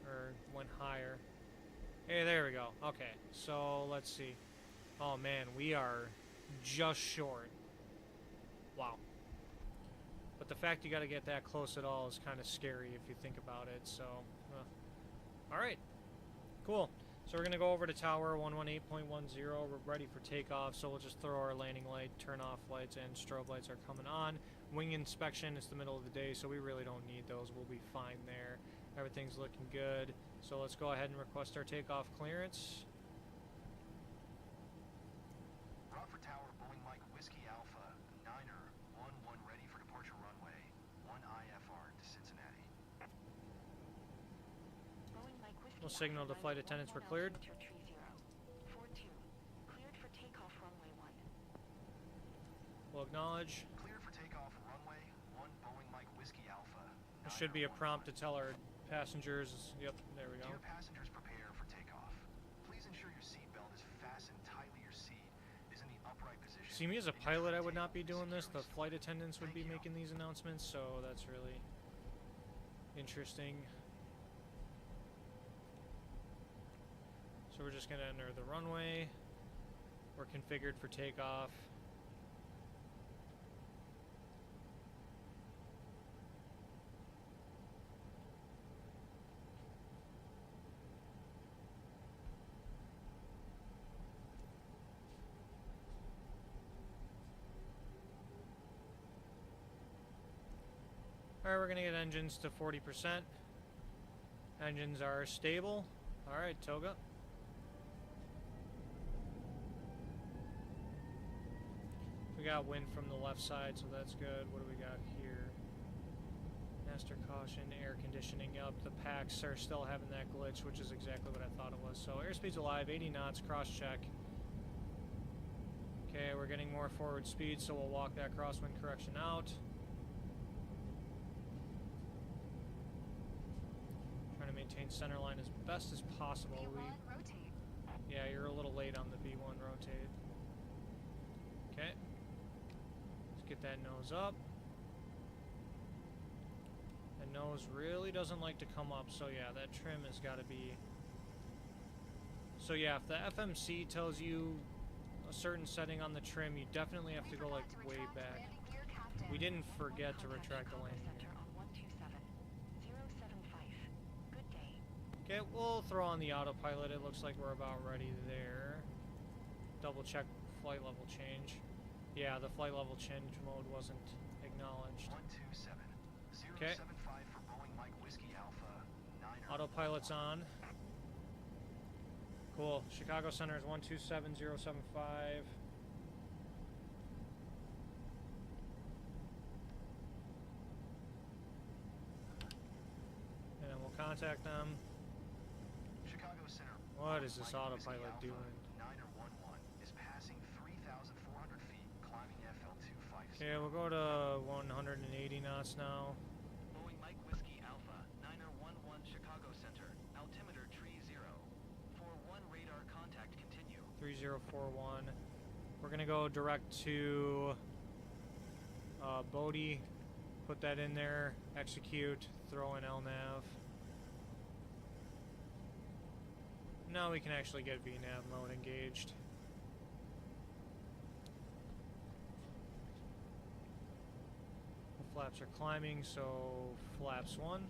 or went higher. Hey, there we go. Okay, so let's see. Oh man, we are just short. Wow. But the fact you got to get that close at all is kind of scary if you think about it. So, alright. Cool. So we're going to go over to tower 118.10. We're ready for takeoff, so we'll just throw our landing light, turn off lights, and strobe lights are coming on. Wing inspection, it's the middle of the day, so we really don't need those. We'll be fine there. Everything's looking good. So let's go ahead and request our takeoff clearance. Rockford Tower, Boeing Mike Whiskey Alpha, 9er, 1-1 ready for departure runway, 1 IFR to Cincinnati. Boeing Mike Whiskey We'll signal the flight attendants we're cleared. 42. Cleared for takeoff runway 1. We'll acknowledge. Cleared for takeoff runway, 1 Boeing Mike Whiskey Alpha. There should be a prompt to tell our passengers. Yep, there we go. Dear passengers, prepare for takeoff. Please ensure your seatbelt is fastened tightly. Your seat is in the upright position. See, me as a pilot, I would not be doing this. The flight attendants would be making these announcements, so that's really interesting. So we're just going to enter the runway. We're configured for takeoff. Alright, we're going to get engines to 40%. Engines are stable. Alright, Toga. got wind from the left side, so that's good. What do we got here? Master caution, air conditioning up. The packs are still having that glitch, which is exactly what I thought it was. So airspeed's alive, 80 knots, cross check. Okay, we're getting more forward speed, so we'll walk that crosswind correction out. Trying to maintain center line as best as possible. V1, rotate. Yeah, you're a little late on the V1 rotate. Okay. Let's get that nose up. The nose really doesn't like to come up, so yeah, that trim has got to be... So yeah, if the FMC tells you a certain setting on the trim, you definitely have to go like way back. We didn't forget to retract the landing gear. Okay, we'll throw on the autopilot. It looks like we're about ready there. Double check flight level change. Yeah, the flight level change mode wasn't acknowledged. 127. Okay. 075 for Boeing Mike Whiskey Alpha. 9er. Autopilot's on. Cool. Chicago Center is 127075. And then we'll contact them. Chicago Center. What is this Mike autopilot Whiskey doing? Alpha, 9er 11 is passing 3,400 feet, climbing FL250. Okay, we'll go to 180 knots now. Boeing Mike Whiskey Alpha, 9er 11 Chicago Center, altimeter tree 0. 41 radar contact continue. 3041. We're gonna go direct to Bodie. Put that in there. Execute. Throw in LNAV. Now we can actually get VNAV mode engaged. The flaps are climbing, so flaps 1.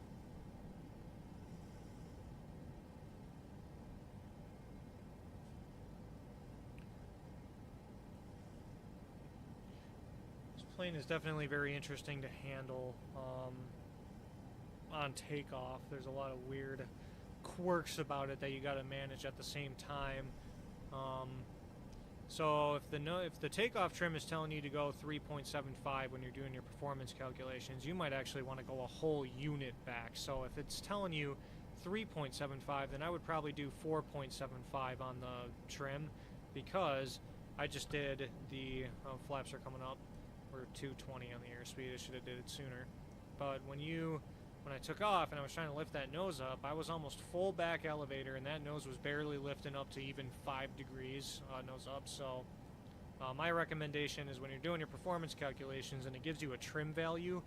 This plane is definitely very interesting to handle on takeoff. There's a lot of weird quirks about it that you got to manage at the same time. So if the takeoff trim is telling you to go 3.75 when you're doing your performance calculations, you might actually want to go a whole unit back. So if it's telling you 3.75, then I would probably do 4.75 on the trim, because I just did the flaps are coming up. We're 220 on the airspeed. I should have did it sooner. But when I took off and I was trying to lift that nose up, I was almost full back elevator, and that nose was barely lifting up to even 5 degrees nose up. So my recommendation is when you're doing your performance calculations and it gives you a trim value,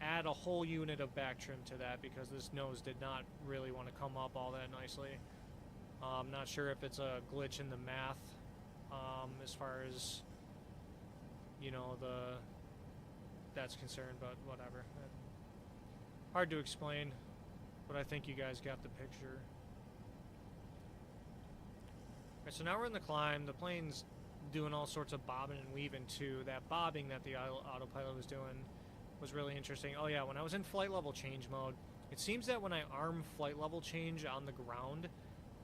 add a whole unit of back trim to that, because this nose did not really want to come up all that nicely. I'm not sure if it's a glitch in the math as far as, you know, that's concerned, but whatever. Hard to explain, but I think you guys got the picture. Alright, so now we're in the climb. The plane's doing all sorts of bobbing and weaving too. That bobbing that the autopilot was doing was really interesting. Oh yeah, when I was in flight level change mode, it seems that when I arm flight level change on the ground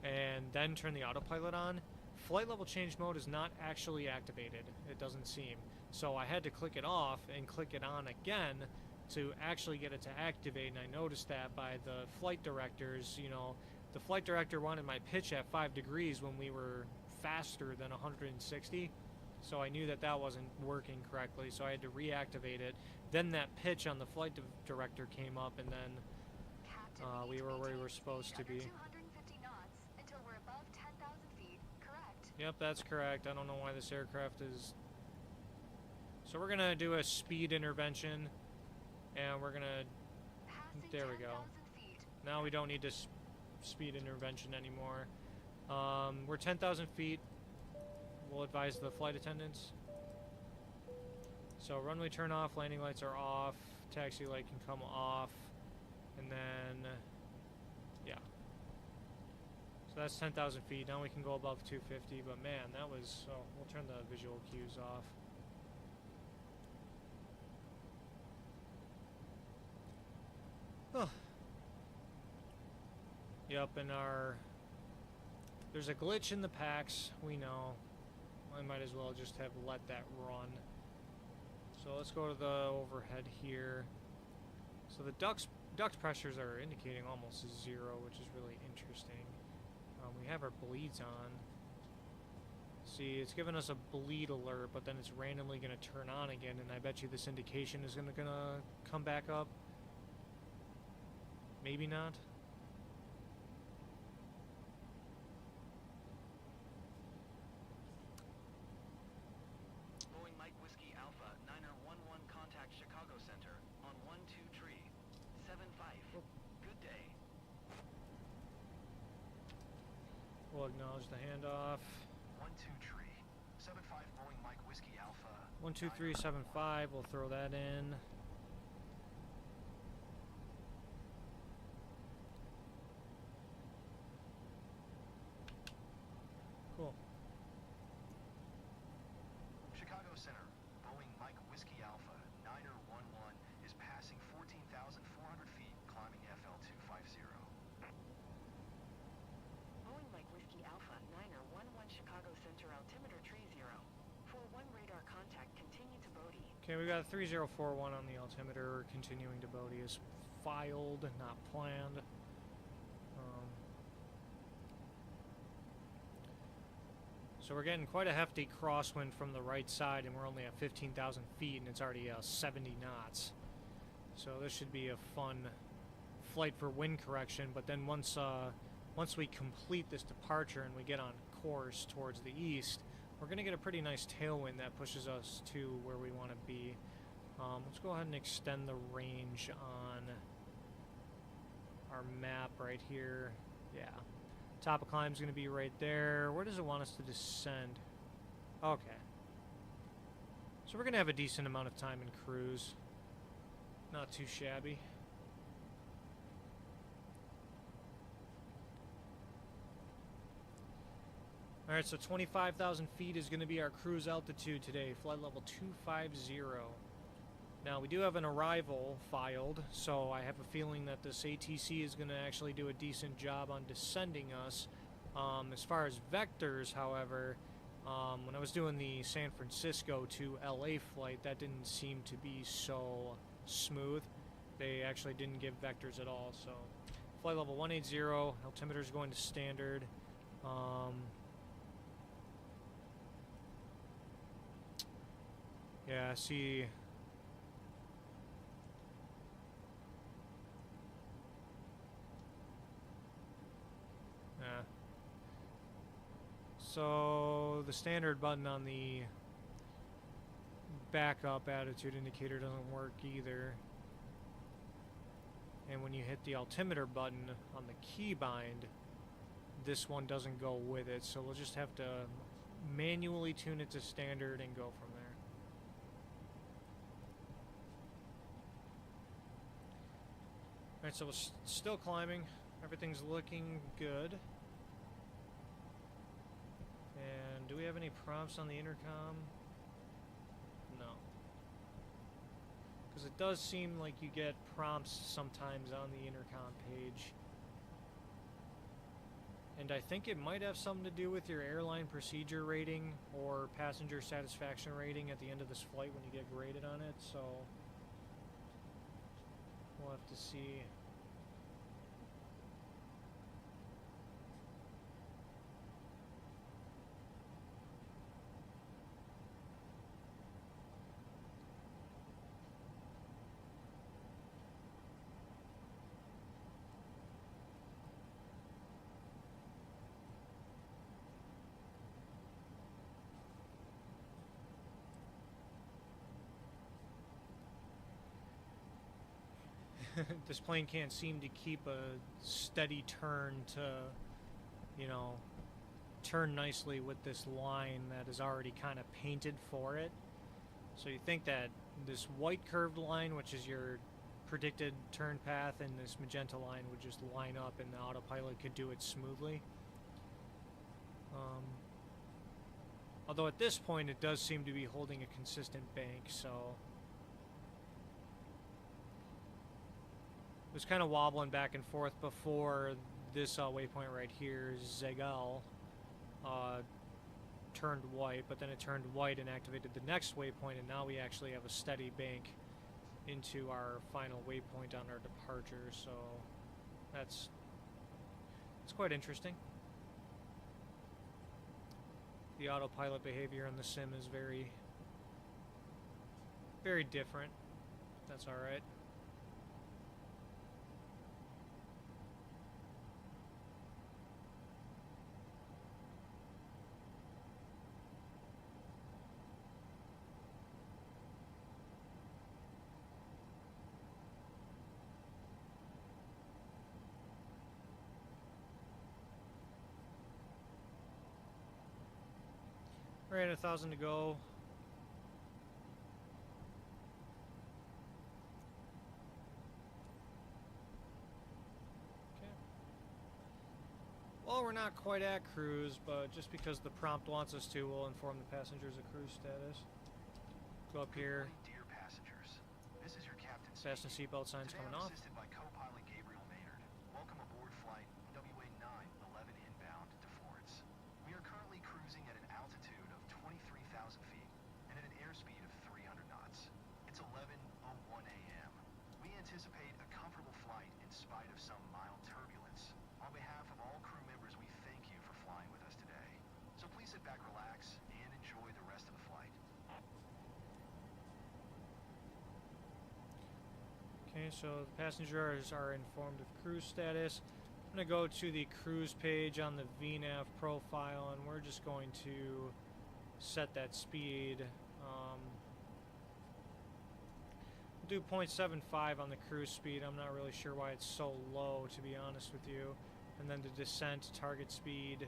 and then turn the autopilot on, flight level change mode is not actually activated. It doesn't seem. So I had to click it off and click it on again to actually get it to activate, and I noticed that by the flight directors. You know, the flight director wanted my pitch at 5 degrees when we were faster than 160, so I knew that that wasn't working correctly, so I had to reactivate it. Then that pitch on the flight director came up, and then we were where we were supposed to be. 250 knots until we're above 10,000 feet, correct? Yep, that's correct. I don't know why this aircraft is... So we're gonna do a speed intervention, and we're gonna... Passing There we go. 10,000 feet. Now we don't need to speed intervention anymore. We're 10,000 feet. We'll advise the flight attendants. So runway turn off, landing lights are off, taxi light can come off, and then, yeah. So that's 10,000 feet. Now we can go above 250, but man, that was, so we'll turn the visual cues off. Oh. Yep, and there's a glitch in the packs, we know. I might as well just have let that run. So let's go to the overhead here. So the duct pressures are indicating almost 0, which is really interesting. We have our bleeds on. See, it's giving us a bleed alert, but then it's randomly going to turn on again, and I bet you this indication is going to come back up. Maybe not. Boeing Mike Whiskey Alpha, 9er11 contact Chicago Center on 12 tree. 75. Good day. We'll acknowledge the handoff. 12 tree. 75 Boeing Mike Whiskey Alpha. 12375, we'll throw that in. Cool. Chicago Center. Boeing Mike Whiskey Alpha. 9er11 is passing 14,400 feet, climbing FL250. Boeing Mike Whiskey Alpha, 9er11 Chicago Center, altimeter tree 0. 41 radar contact, continue to Bodie. Okay, we got a 3041 on the altimeter, continuing to Bodie is filed, not planned. So we're getting quite a hefty crosswind from the right side, and we're only at 15,000 feet, and it's already 70 knots. So this should be a fun flight for wind correction, but then once we complete this departure and we get on course towards the east, we're going to get a pretty nice tailwind that pushes us to where we want to be. Let's go ahead and extend the range on our map right here. Yeah. Top of climb is going to be right there. Where does it want us to descend? Okay. So we're going to have a decent amount of time in cruise. Not too shabby. Alright, so 25,000 feet is going to be our cruise altitude today. Flight level 250. Now, we do have an arrival filed, so I have a feeling that this ATC is going to actually do a decent job on descending us. As far as vectors, however, when I was doing the San Francisco to LA flight, that didn't seem to be so smooth. They actually didn't give vectors at all, so flight level 180, altimeter is going to standard. Yeah, see... Yeah. So the standard button on the backup attitude indicator doesn't work either. And when you hit the altimeter button on the keybind, this one doesn't go with it. So we'll just have to manually tune it to standard and go from there. Alright, so we're still climbing. Everything's looking good. And do we have any prompts on the intercom? No. Because it does seem like you get prompts sometimes on the intercom page. And I think it might have something to do with your airline procedure rating or passenger satisfaction rating at the end of this flight when you get graded on it, so we'll have to see. This plane can't seem to keep a steady turn to, you know, turn nicely with this line that is already kind of painted for it. So you think that this white curved line, which is your predicted turn path, and this magenta line would just line up and the autopilot could do it smoothly. Although at this point it does seem to be holding a consistent bank, so... It was kind of wobbling back and forth before this waypoint right here, Zegal, turned white, but then it turned white and activated the next waypoint, and now we actually have a steady bank into our final waypoint on our departure, so that's quite interesting. The autopilot behavior in the sim is very, very different. That's alright. Alright, 1,000 to go. Okay. Well, we're not quite at cruise, but just because the prompt wants us to, we'll inform the passengers of cruise status. Go up here. Dear passengers, this is your captain. Fasten seatbelt signs Today coming I'm off. assisted by co-pilot Gabriel Maynard. Welcome aboard flight WA911 inbound to Florence. We are currently cruising at an altitude of 23,000 feet and at an airspeed of 300 knots. It's 11:01 a.m. We anticipate a comfortable flight in spite of some mild turbulence. On behalf of all crew members, we thank you for flying with us today. So please sit back, relax, and enjoy the rest of the flight. Okay, so the passengers are informed of cruise status. I'm going to go to the cruise page on the VNAV profile, and we're just going to set that speed. We'll do 0.75 on the cruise speed. I'm not really sure why it's so low, to be honest with you. And then the descent target speed,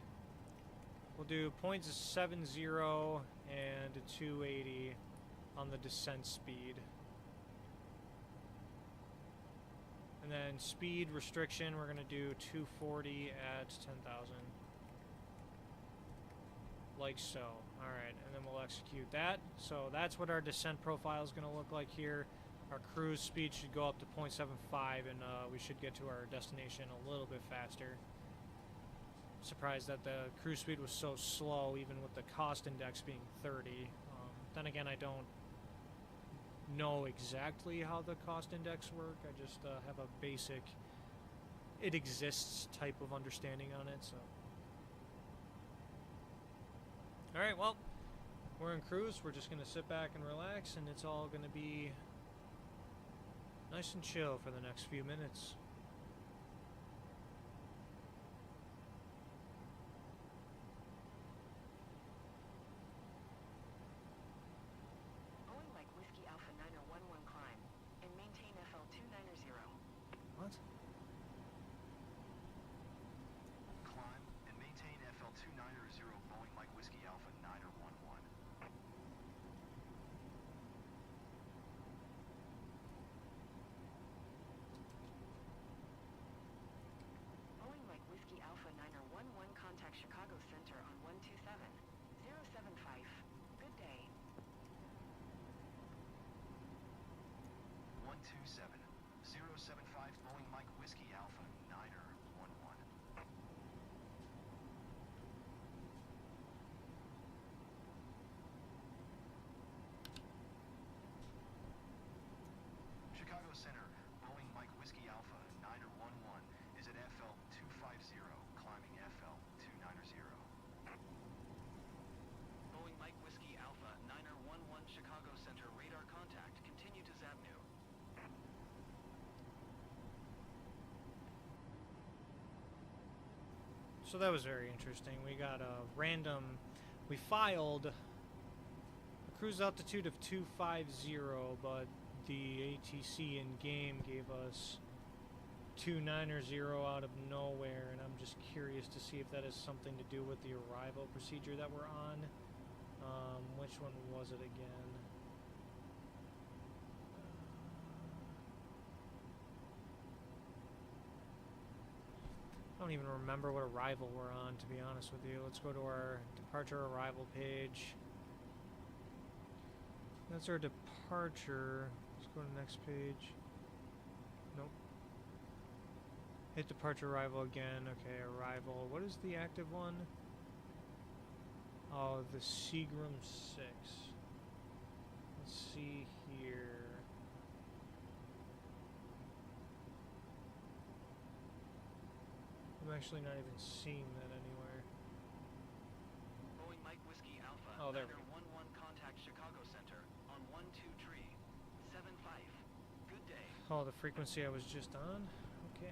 we'll do 0.70 and 280 on the descent speed. And then speed restriction, we're going to do 240 at 10,000. Like so. Alright, and then we'll execute that. So that's what our descent profile is going to look like here. Our cruise speed should go up to 0.75, and we should get to our destination a little bit faster. Surprised that the cruise speed was so slow, even with the cost index being 30. Then again, I don't know exactly how the cost index work. I just have a basic it exists type of understanding on it. So alright, well, we're in cruise. We're just gonna sit back and relax, and it's all gonna be nice and chill for the next few minutes. What? Climb and maintain FL290 Boeing Mike Whiskey Alpha 911. Boeing Mike Whiskey Alpha 911, contact Chicago Center on 127-075. Good day. 127-075 Boeing Mike Whiskey Alpha 911. Chicago Center, Boeing Mike Whiskey Alpha 911 is at FL250, climbing FL290. Boeing Mike Whiskey Alpha 911 Chicago Center radar contact. Continue to Zabnu. So that was very interesting. We got a random, we filed a cruise altitude of 250, but the ATC in game gave us 290 out of nowhere, and I'm just curious to see if that has something to do with the arrival procedure that we're on. Which one was it again? I don't even remember what arrival we're on, to be honest with you. Let's go to our departure arrival page. That's our departure. Let's go to the next page. Nope. Hit departure arrival again. Okay, arrival. What is the active one? Oh, the Seagram 6. Let's see here. I'm actually not even seeing that anywhere. Boeing Mike Whiskey Alpha. Oh, there we Niner go. 11 contact Chicago Center on 12 75. Good day. Oh, the frequency I was just on? Okay.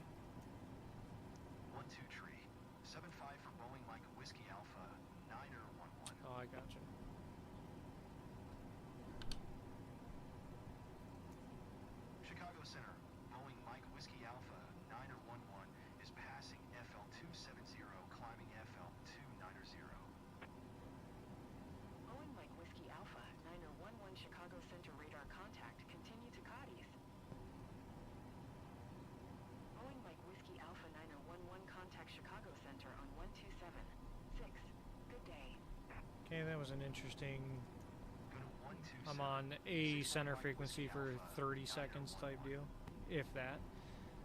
1-2 tree. 7-5 for Boeing Mike Whiskey Alpha, Niner 11. Oh, I gotcha. Chicago Center, Boeing Mike Whiskey Alpha, Niner 11 is passing FL 270, climbing FL 290. Boeing Mike Whiskey Alpha, Niner 11 Chicago Center radar contact, continue to Cadiz. Boeing Mike Whiskey Alpha, Niner 11 contact Chicago Center on 1276. Good day. Okay, that was an interesting... Go to 127. I'm on a center frequency for 30 seconds type deal, if that.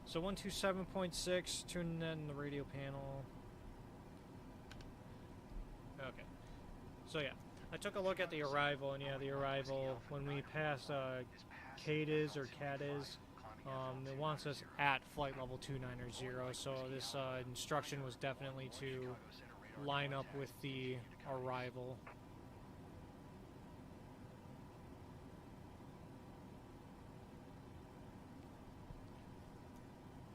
So 127.6, tuning that in the radio panel. Okay. So yeah, I took a look at the arrival, and yeah, the arrival, when we pass Cadiz or Cadiz, it wants us at flight level 290, so this instruction was definitely to line up with the arrival.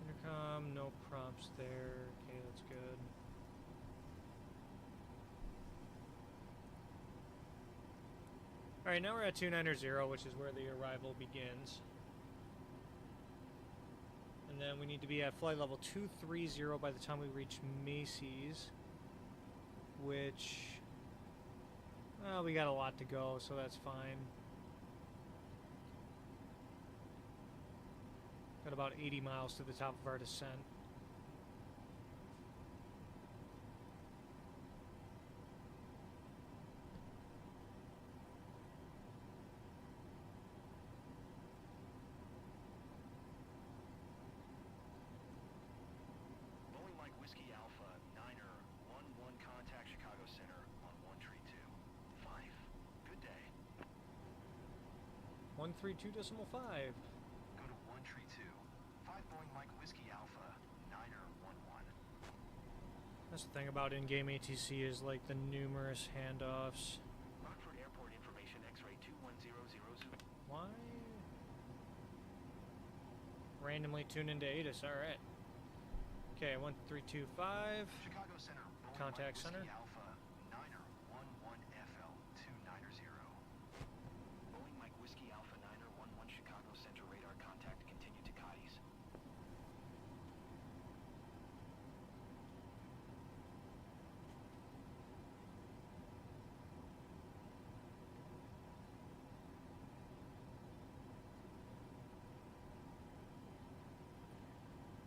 Intercom, no prompts there. Okay, that's good. Alright, now we're at 290, which is where the arrival begins. And then we need to be at flight level 230 by the time we reach Macy's, which, well, we got a lot to go, so that's fine. Got about 80 miles to the top of our descent. Boeing Mike Whiskey Alpha, Niner 11 contact Chicago Center on 132. 5. Good day. 132.5. Go to 132. 5 Boeing Mike Whiskey Alpha, Niner 11. That's the thing about in-game ATC is like the numerous handoffs. Rockford Airport information X-ray 21000. Why? Randomly tune into ATIS, alright. Okay, 1325. Chicago Center, Boeing Contact Mike center. Whiskey Alpha, Niner 11 FL 290. Boeing Mike Whiskey Alpha Niner 11 Chicago Center radar contact continue to Cadiz.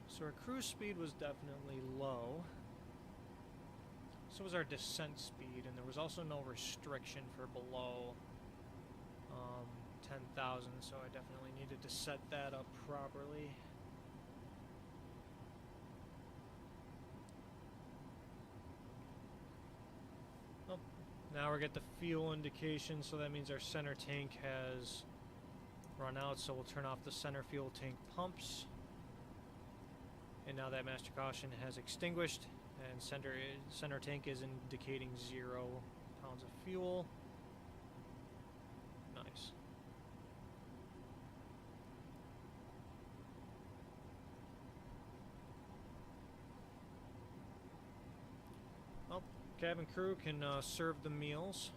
So our cruise speed was definitely low. So was our descent speed, and there was also no restriction for below 10,000, so I definitely needed to set that up properly. Oh, now we get the fuel indication, so that means our center tank has run out, so we'll turn off the center fuel tank pumps. And now that master caution has extinguished, and center tank is indicating 0 pounds of fuel. Nice. Well, cabin crew can serve the meals.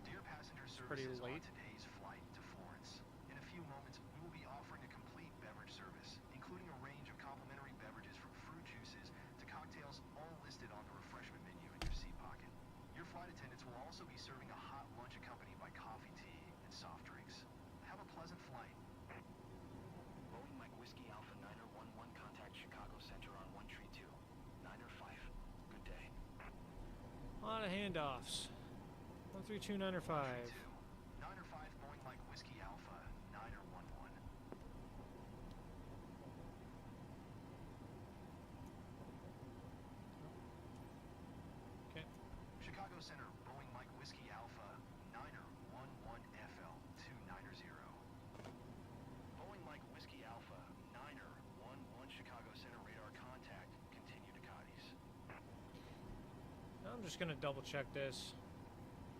Dear passenger Pretty services late. on today's flight to Florence. In a few moments, we will be offering a complete beverage service, including a range of complimentary beverages from fruit juices to cocktails, all listed on the refreshment menu in your seat pocket. Your flight attendants will also be serving a hot lunch accompanied by coffee, tea, and soft drinks. Have a pleasant flight. Boeing Mike Whiskey Alpha Niner 11 contact Chicago Center on 132. Niner 5. Good day. A lot of handoffs. 13295. Niner 5 Boeing Mike Whiskey Alpha, Niner 11. Okay. Chicago Center, Boeing Mike Whiskey Alpha, Niner 11FL 290. Boeing Mike Whiskey Alpha, Niner 11 Chicago Center radar contact, continue Ducatis. I'm just gonna double check this.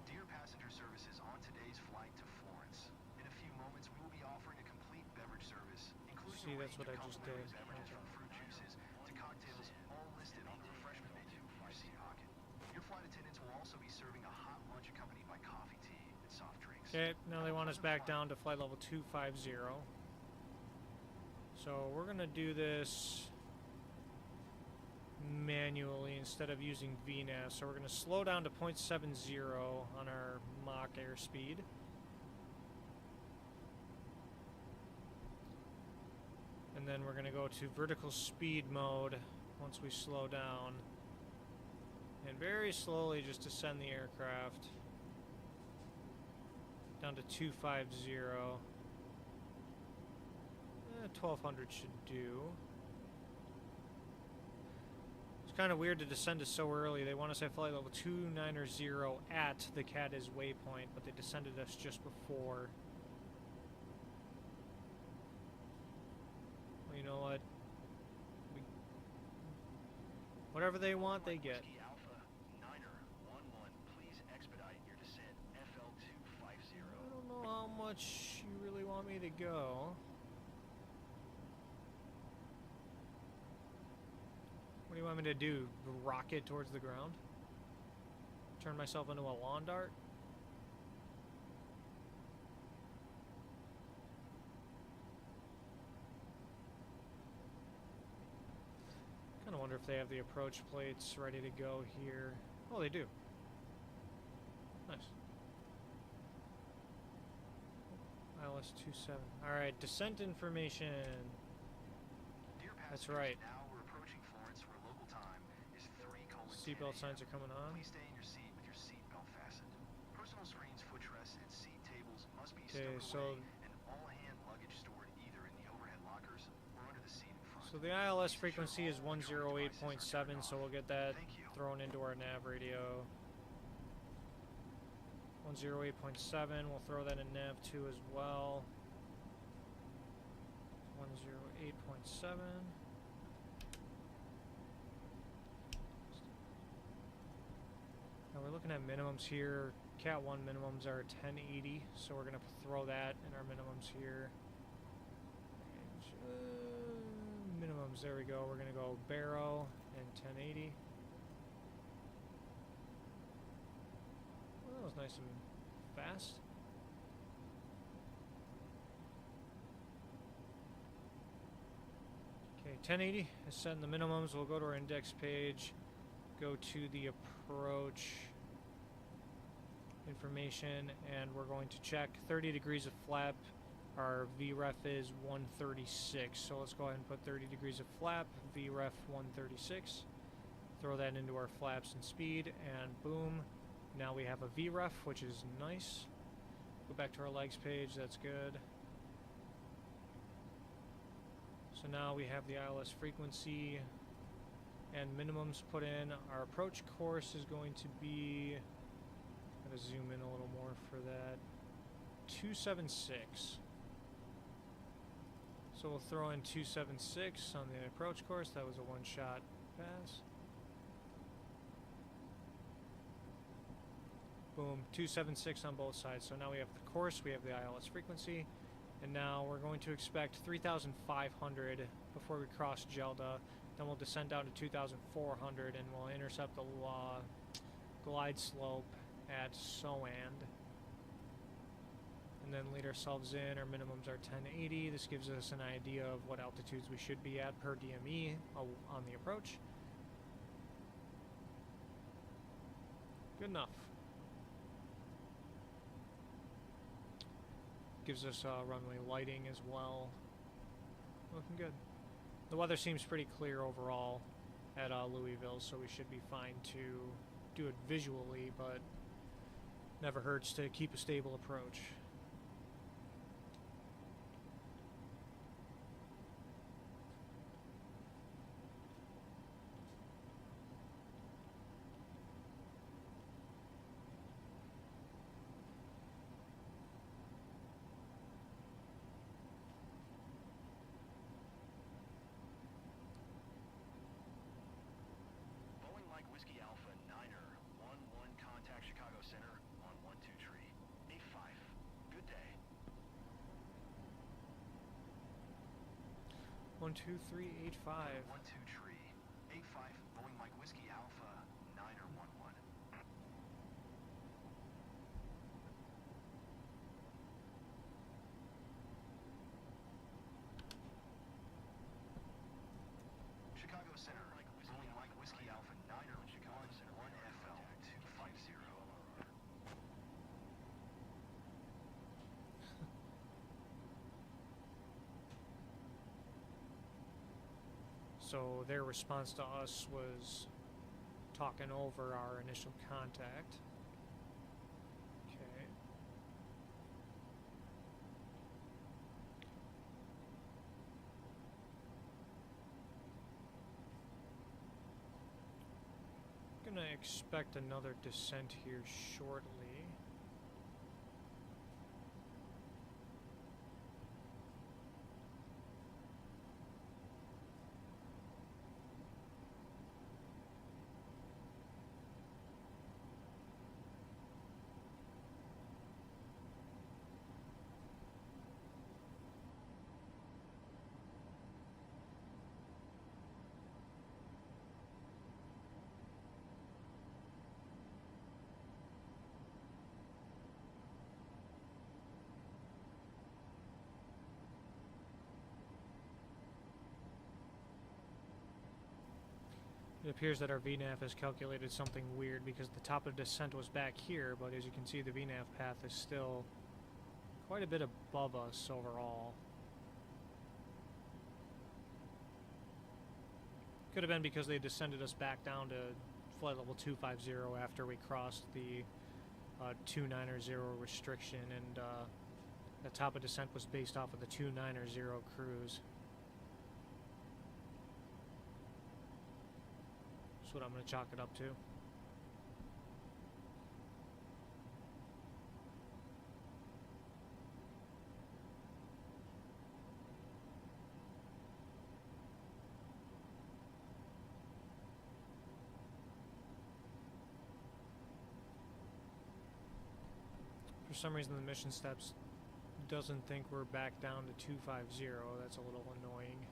Dear passenger services on today's flight to Florence. In a few moments, we will be offering a complete beverage service, including See, a that's range what of I just complimentary did. beverages from fruit juices to cocktails, all listed on the refreshment menu in your seat pocket. Your flight attendants will also be serving a hot lunch accompanied by coffee, tea, and soft drinks. Okay, now they want us back down to flight level 250. So we're gonna do this manually instead of using VNAV. So we're gonna slow down to 0.70 on our Mach airspeed. And then we're gonna go to vertical speed mode once we slow down. And very slowly just descend the aircraft down to 250. 1200 should do. It's kind of weird to descend it so early. They want us at flight level 290 at the Cadiz waypoint, but they descended us just before. Well, you know what? Whatever they want, they get. Whiskey Alpha, Niner 11, please expedite your descent FL 250. I don't know how much you really want me to go. What do you want me to do? Rocket towards the ground? Turn myself into a lawn dart? Kinda wonder if they have the approach plates ready to go here. Oh, they do. Nice. ILS 27. Alright, descent information. Dear That's passengers, right. now we're approaching Florence where local time is 3:10 Seatbelt signs are coming on. Please stay in your seat with your seatbelt fastened. Personal screens, footrests, and seat tables must be Okay, stowed away, and all hand luggage stored either in the overhead lockers or under the seat in front. So the ILS frequency is 108.7, so we'll get that Thank you. thrown into our nav radio. 108.7, we'll throw that in nav 2 as well. 108.7. Now we're looking at minimums here. Cat 1 minimums are 1080, so we're going to throw that in our minimums here. Minimums, there we go. We're going to go Barrow and 1080. Well, that was nice and fast. Okay, 1080 is setting the minimums. We'll go to our index page, go to the approach information, and we're going to check 30 degrees of flap. Our VREF is 136, so let's go ahead and put 30 degrees of flap, VREF 136. Throw that into our flaps and speed, and boom, now we have a VREF, which is nice. Go back to our legs page, that's good. So now we have the ILS frequency and minimums put in. Our approach course is going to be, I'm going to zoom in a little more for that, 276. So we'll throw in 276 on the approach course. That was a one-shot pass. Boom, 276 on both sides. So now we have the course, we have the ILS frequency, and now we're going to expect 3,500 before we cross Gelda. Then we'll descend down to 2,400 and we'll intercept the glide slope at Soand. And then lead ourselves in. Our minimums are 1080. This gives us an idea of what altitudes we should be at per DME on the approach. Good enough. Gives us runway lighting as well. Looking good. The weather seems pretty clear overall at Louisville, so we should be fine to do it visually, but never hurts to keep a stable approach. Good day. 12385. 12 tree. 85 Boeing Mike Whiskey Alpha 9er 11. Chicago Center. Boeing Mike Whiskey Alpha 9er 11 FL 250. So their response to us was talking over our initial contact. Okay. Gonna expect another descent here shortly. It appears that our VNAV has calculated something weird because the top of descent was back here, but as you can see, the VNAV path is still quite a bit above us overall. Could have been because they descended us back down to flight level 250 after we crossed the 290 restriction, and the top of descent was based off of the 290 cruise. That's what I'm going to chalk it up to. For some reason, the mission steps doesn't think we're back down to 250. That's a little annoying.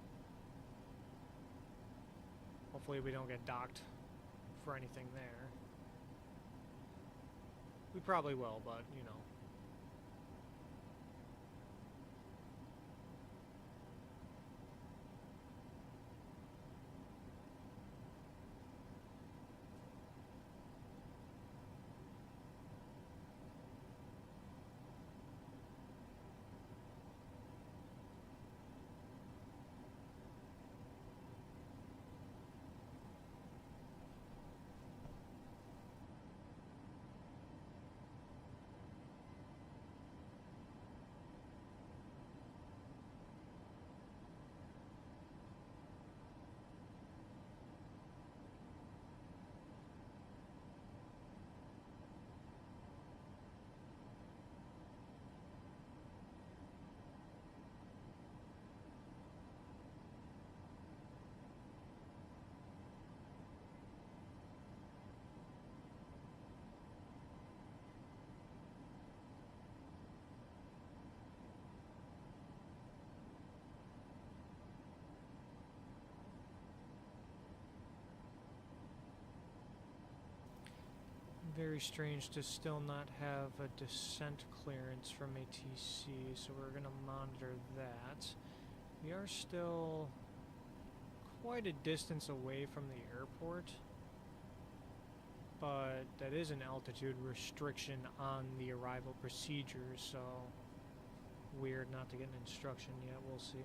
Hopefully we don't get docked for anything there. We probably will, but, you know. Very strange to still not have a descent clearance from ATC, so we're going to monitor that. We are still quite a distance away from the airport, but that is an altitude restriction on the arrival procedure, so weird not to get an instruction yet. We'll see.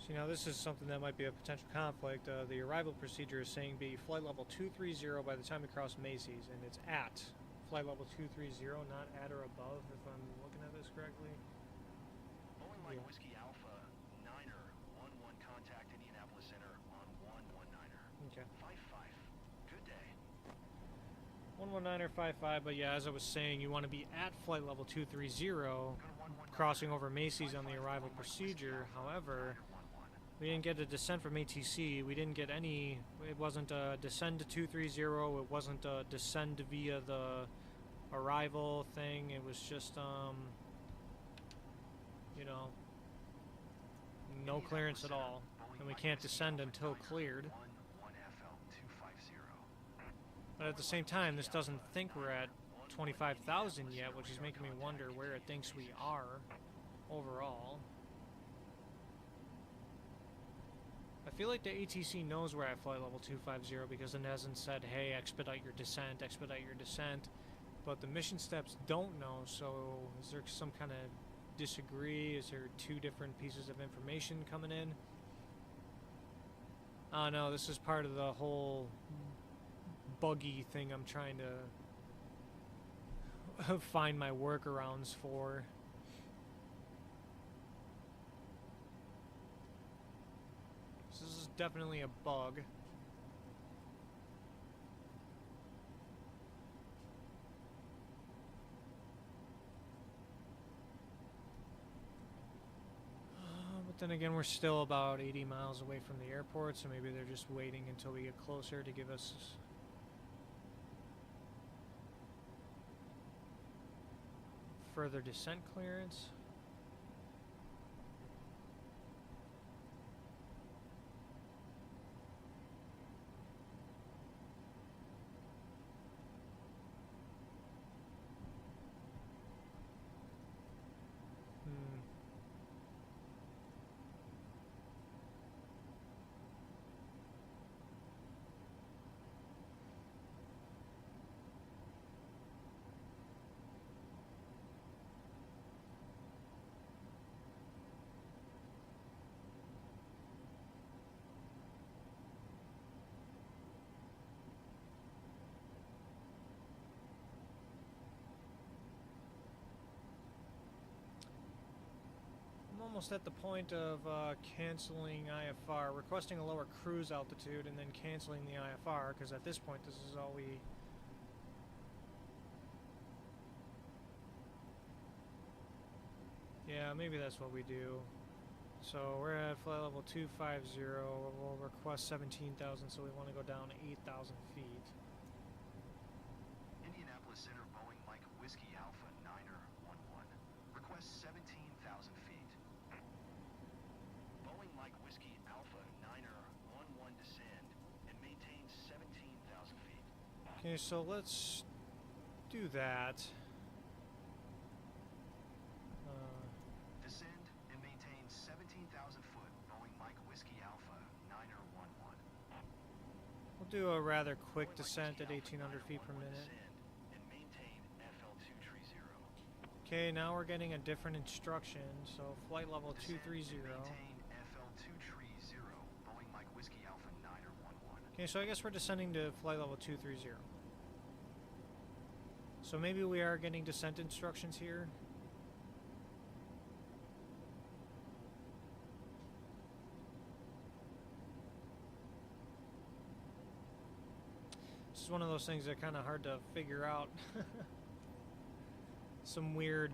See, now this is something that might be a potential conflict. The arrival procedure is saying be flight level 230 by the time we cross Macy's, and it's at flight level 230, not at or above, if I'm looking at this correctly. Boeing Mike Whiskey Alpha, Niner, 1-1 contact Indianapolis Center on 119er. Okay. 5-5. Good day. 119er55, but yeah, as I was saying, you want to be at flight level 230, crossing over Macy's on the arrival procedure. However, we didn't get a descent from ATC. We didn't get any. It wasn't a descend to 230. It wasn't a descend via the arrival thing. It was just, you know, no clearance at all. And we can't descend until cleared. But at the same time, this doesn't think we're at 25,000 yet, which is making me wonder where it thinks we are overall. I feel like the ATC knows we're at flight level 250 because it hasn't said, hey, expedite your descent, expedite your descent. But the mission steps don't know, so is there some kind of disagree? Is there two different pieces of information coming in? Oh no, this is part of the whole buggy thing I'm trying to find my workarounds for. This is definitely a bug. But then again, we're still about 80 miles away from the airport, so maybe they're just waiting until we get closer to give us further descent clearance. Almost at the point of canceling IFR, requesting a lower cruise altitude, and then canceling the IFR, because at this point this is all we... Yeah, maybe that's what we do. So we're at flight level 250, we'll request 17,000, so we want to go down 8,000 feet. Indianapolis Center, Boeing Mike Whiskey Alpha, Niner, 1-1. Request 17,000 feet. Boeing Mike Whiskey Alpha, Niner, 1-1 descend and maintain 17,000 feet. Okay, so let's do that. Descend and maintain 17,000 foot, Boeing Mike Whiskey Alpha, Niner, 1-1. We'll do a rather quick descent at 1,800 feet per minute. And maintain FL230. Okay, now we're getting a different instruction, so flight level 230. Maintain FL230, Boeing Mike Whiskey Alpha, Niner, 1-1. Okay, so I guess we're descending to flight level 230. So maybe we are getting descent instructions here. This is one of those things that are kind of hard to figure out. Some weird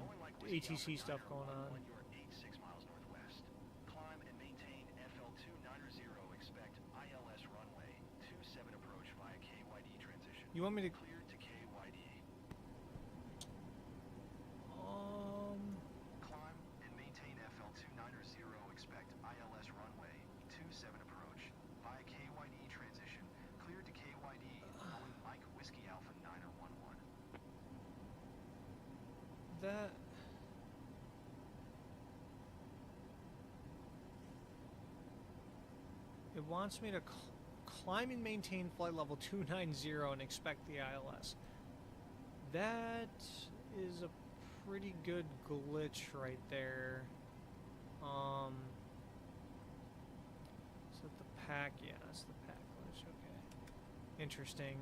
ATC stuff going on. You're 86 miles northwest. Climb and maintain FL290. Expect ILS runway 27 approach via KYD transition. You want me to Cleared to KYD. Climb and maintain FL290. Expect ILS runway 27 approach via KYD transition. Cleared to KYD. Boeing Mike Whiskey Alpha, Niner, 1-1. that... It wants me to climb and maintain flight level 290 and expect the ILS. That is a pretty good glitch right there. pack. Yeah, that's the pack glitch. Okay. Interesting.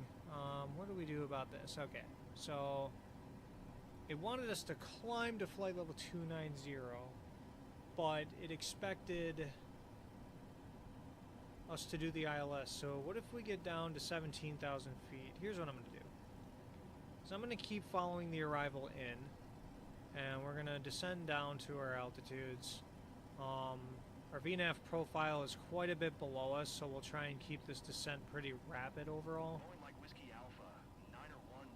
What do we do about this? Okay. So it wanted us to climb to flight level 290, but it expected us to do the ILS. So what if we get down to 17,000 feet? Here's what I'm going to do. So I'm going to keep following the arrival in, and we're going to descend down to our altitudes. Our VNAV profile is quite a bit below us, so we'll try and keep this descent pretty rapid overall. Boeing Mike Whiskey Alpha, 911,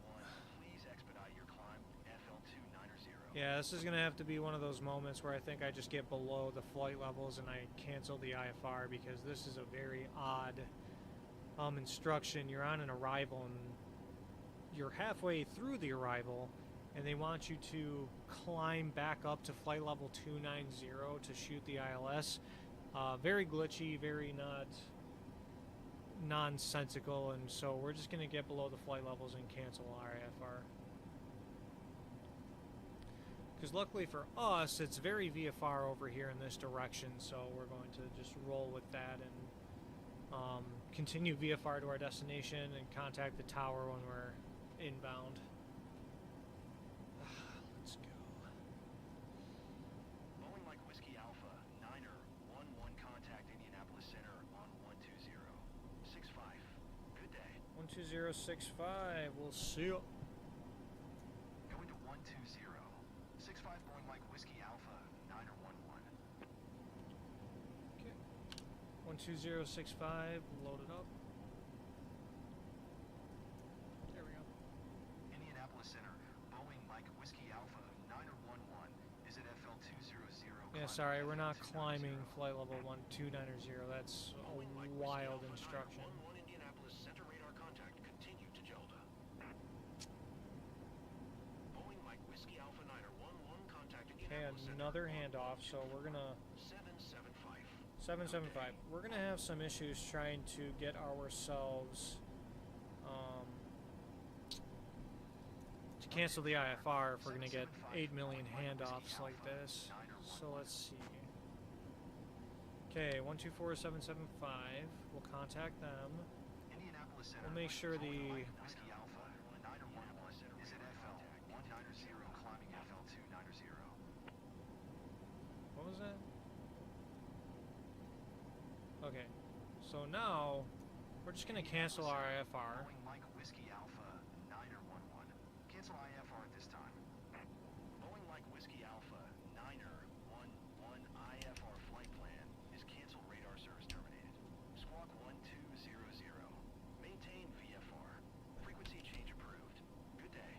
please expedite your climb, FL290. Yeah, this is going to have to be one of those moments where I think I just get below the flight levels and I cancel the IFR, because this is a very odd instruction. You're on an arrival and you're halfway through the arrival, and they want you to climb back up to flight level 290 to shoot the ILS. Very glitchy, very not nonsensical, and so we're just going to get below the flight levels and cancel our IFR. Because luckily for us, it's very VFR over here in this direction, so we're going to just roll with that and continue VFR to our destination and contact the tower when we're inbound. Let's go. Boeing Mike Whiskey Alpha, 9er, 11 contact Indianapolis Center on 120. 65. Good day. 12065, we'll see you. Going to 120. 65 Boeing Mike Whiskey Alpha, 9er 11. Okay. 12065, load it up. There we go. Indianapolis Center, Boeing Mike Whiskey Alpha, 9er 11, is at FL200. Yeah, sorry, we're not climbing flight level 1290. That's a wild instruction. Indianapolis Center radar contact, continue to Gelda. Boeing Mike Whiskey Alpha 9er 11, contact Okay, Indianapolis another Center, handoff, so we're gonna 775. 775. We're gonna have some issues trying to get ourselves to cancel the IFR if we're gonna get 8 million handoffs like this. So let's see. Okay, 124775. We'll contact them. Indianapolis Center, We'll make sure the Whiskey Alpha 9er 11 is at FL190, climbing FL290. what was that? Okay, so now we're just gonna cancel our IFR. Boeing Mike Whiskey Alpha 9er 11. Cancel IFR at this time. Boeing Mike Whiskey Alpha 9er 11 IFR flight plan is cancel radar service terminated. Squawk 1200. Maintain VFR. Frequency change approved. Good day.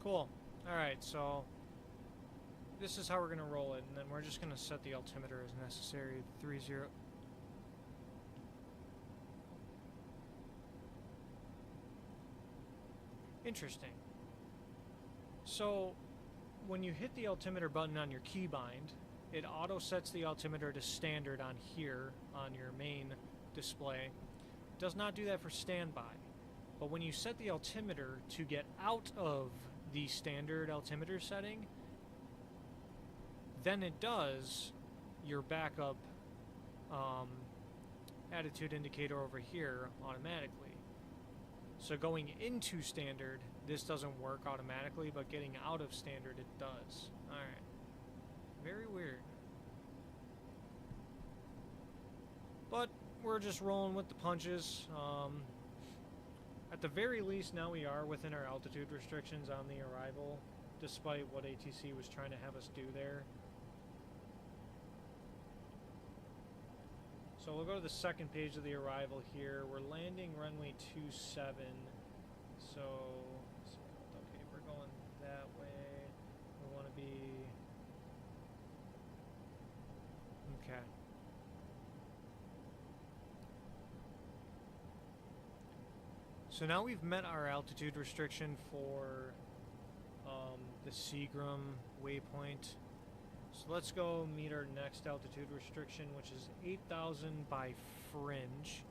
Cool. Alright, so this is how we're gonna roll it, and then we're just gonna set the altimeter as necessary. 30. Interesting. So when you hit the altimeter button on your keybind, it auto sets the altimeter to standard on here on your main display. It does not do that for standby. But when you set the altimeter to get out of the standard altimeter setting, then it does your backup attitude indicator over here automatically. So going into standard, this doesn't work automatically, but getting out of standard, it does. Alright. Very weird. But we're just rolling with the punches. At the very least, now we are within our altitude restrictions on the arrival, despite what ATC was trying to have us do there. So we'll go to the second page of the arrival here. We're landing runway 27. So, okay, we're going that way. We want to be... Okay. So now we've met our altitude restriction for the Seagram waypoint. So let's go meet our next altitude restriction, which is 8,000 by fringe.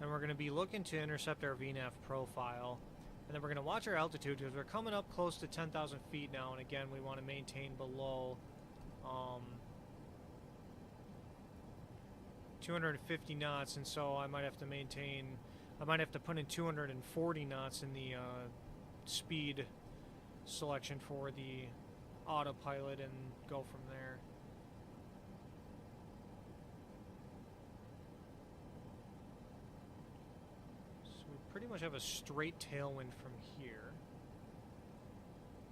And we're going to be looking to intercept our VNAV profile. And then we're going to watch our altitude because we're coming up close to 10,000 feet now. And again, we want to maintain below 250 knots. And so I might have to put in 240 knots in the speed selection for the autopilot and go from there. So we pretty much have a straight tailwind from here.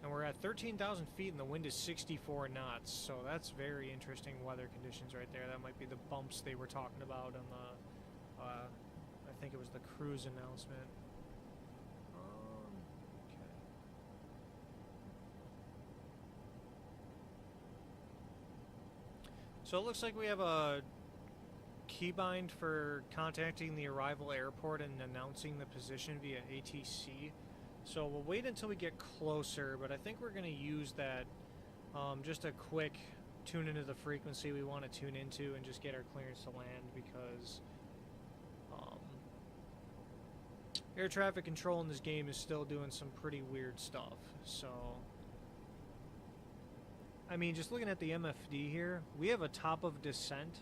And we're at 13,000 feet and the wind is 64 knots. So that's very interesting weather conditions right there. That might be the bumps they were talking about on the, I think it was the cruise announcement. So it looks like we have a keybind for contacting the arrival airport and announcing the position via ATC. So we'll wait until we get closer, but I think we're going to use that just a quick tune into the frequency we want to tune into and just get our clearance to land, because air traffic control in this game is still doing some pretty weird stuff. So I mean, just looking at the MFD here, we have a top of descent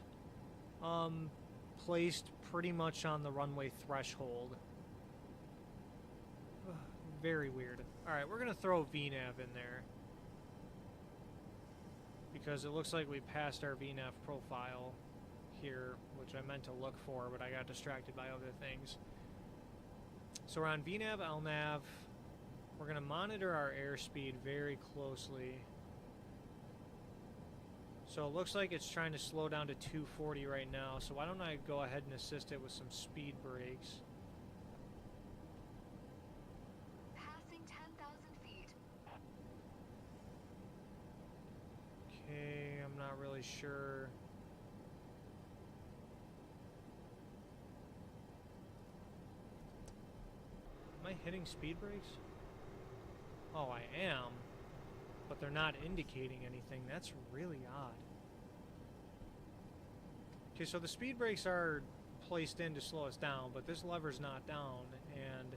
placed pretty much on the runway threshold. Very weird. Alright, we're going to throw VNAV in there, because it looks like we passed our VNAV profile here, which I meant to look for, but I got distracted by other things. So we're on VNAV, LNAV. We're going to monitor our airspeed very closely. So it looks like it's trying to slow down to 240 right now, so why don't I go ahead and assist it with some speed brakes. Passing 10,000 feet. Okay, I'm not really sure. Am I hitting speed brakes? Oh, I am. But they're not indicating anything. That's really odd. Okay, so the speed brakes are placed in to slow us down, but this lever's not down, and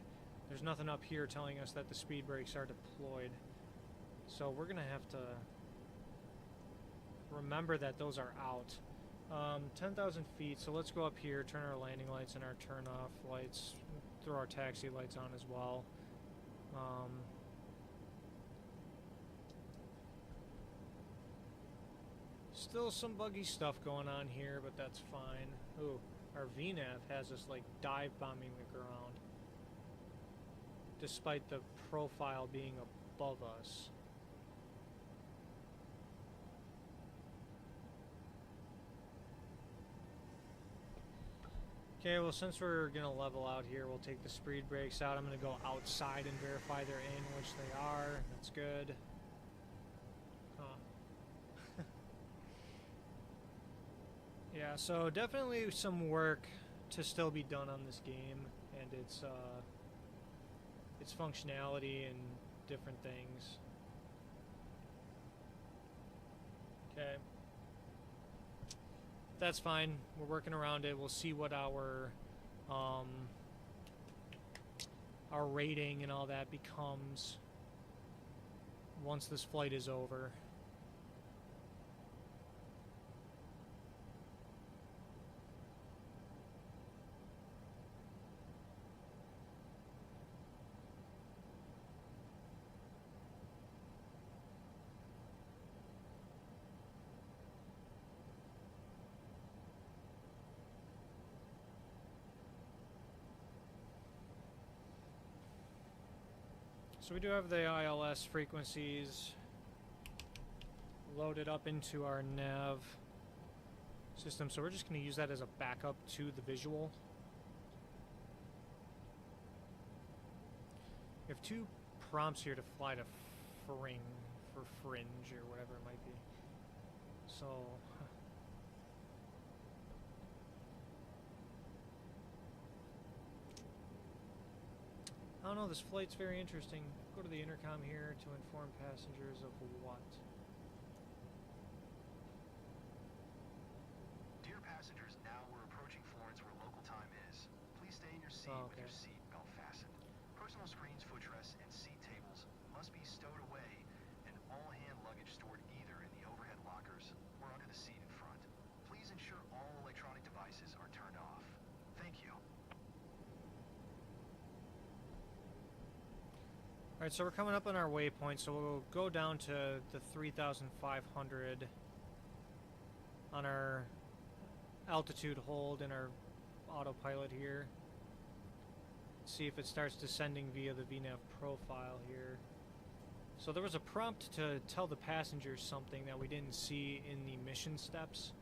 there's nothing up here telling us that the speed brakes are deployed. So we're gonna have to remember that those are out. 10,000 feet, so let's go up here, turn our landing lights and our turn off lights, throw our taxi lights on as well. Still some buggy stuff going on here, but that's fine. Ooh, our VNAV has us like dive bombing the ground, despite the profile being above us. Okay, well, since we're gonna level out here, we'll take the speed brakes out. I'm gonna go outside and verify they're in, which they are. That's good. Yeah, so definitely some work to still be done on this game, and its functionality and different things. Okay, that's fine. We're working around it. We'll see what our rating and all that becomes once this flight is over. So we do have the ILS frequencies loaded up into our nav system, so we're just going to use that as a backup to the visual. We have two prompts here to fly to Fringe or whatever it might be. So I don't know, this flight's very interesting. Go to the intercom here to inform passengers of what? Dear passengers, now we're approaching Florence where local time is. Please stay in your seat with your seat belt fastened. Personal screens, footrests, and seat tables must be stowed away, and all hand luggage stored either in the overhead lockers or under the seat in front. Please ensure all electronic devices are turned off. Thank you. Alright, so we're coming up on our waypoint, so we'll go down to the 3,500 on our altitude hold in our autopilot here. See if it starts descending via the VNAV profile here. So there was a prompt to tell the passengers something that we didn't see in the mission steps,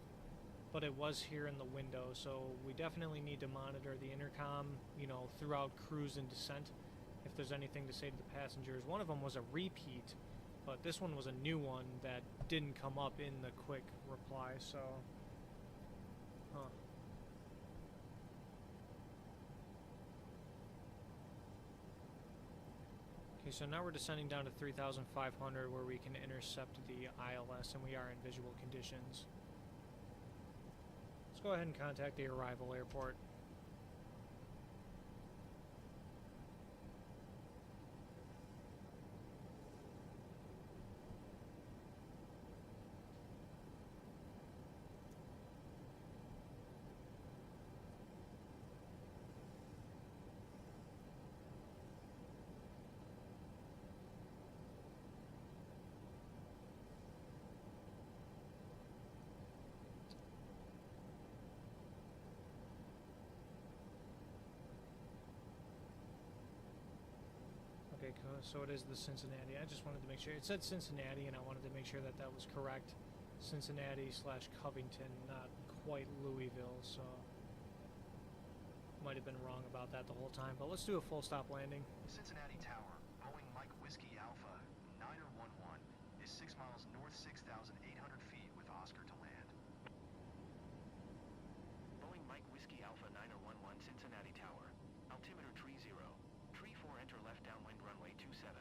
but it was here in the window, so we definitely need to monitor the intercom, you know, throughout cruise and descent if there's anything to say to the passengers. One of them was a repeat, but this one was a new one that didn't come up in the quick reply, so... Huh. Okay, so now we're descending down to 3,500 where we can intercept the ILS, and we are in visual conditions. Let's go ahead and contact the arrival airport. Okay, so it is the Cincinnati. I just wanted to make sure. It said Cincinnati, and I wanted to make sure that that was correct. Cincinnati/Covington, not quite Louisville, so... Might have been wrong about that the whole time, but let's do a full stop landing. Cincinnati Tower, Boeing Mike Whiskey Alpha, 911, is 6 miles north 6,800 feet with Oscar to land. Boeing Mike Whiskey Alpha 911 Cincinnati Tower. Altimeter tree 0. Tree 4 enter left downwind runway 27.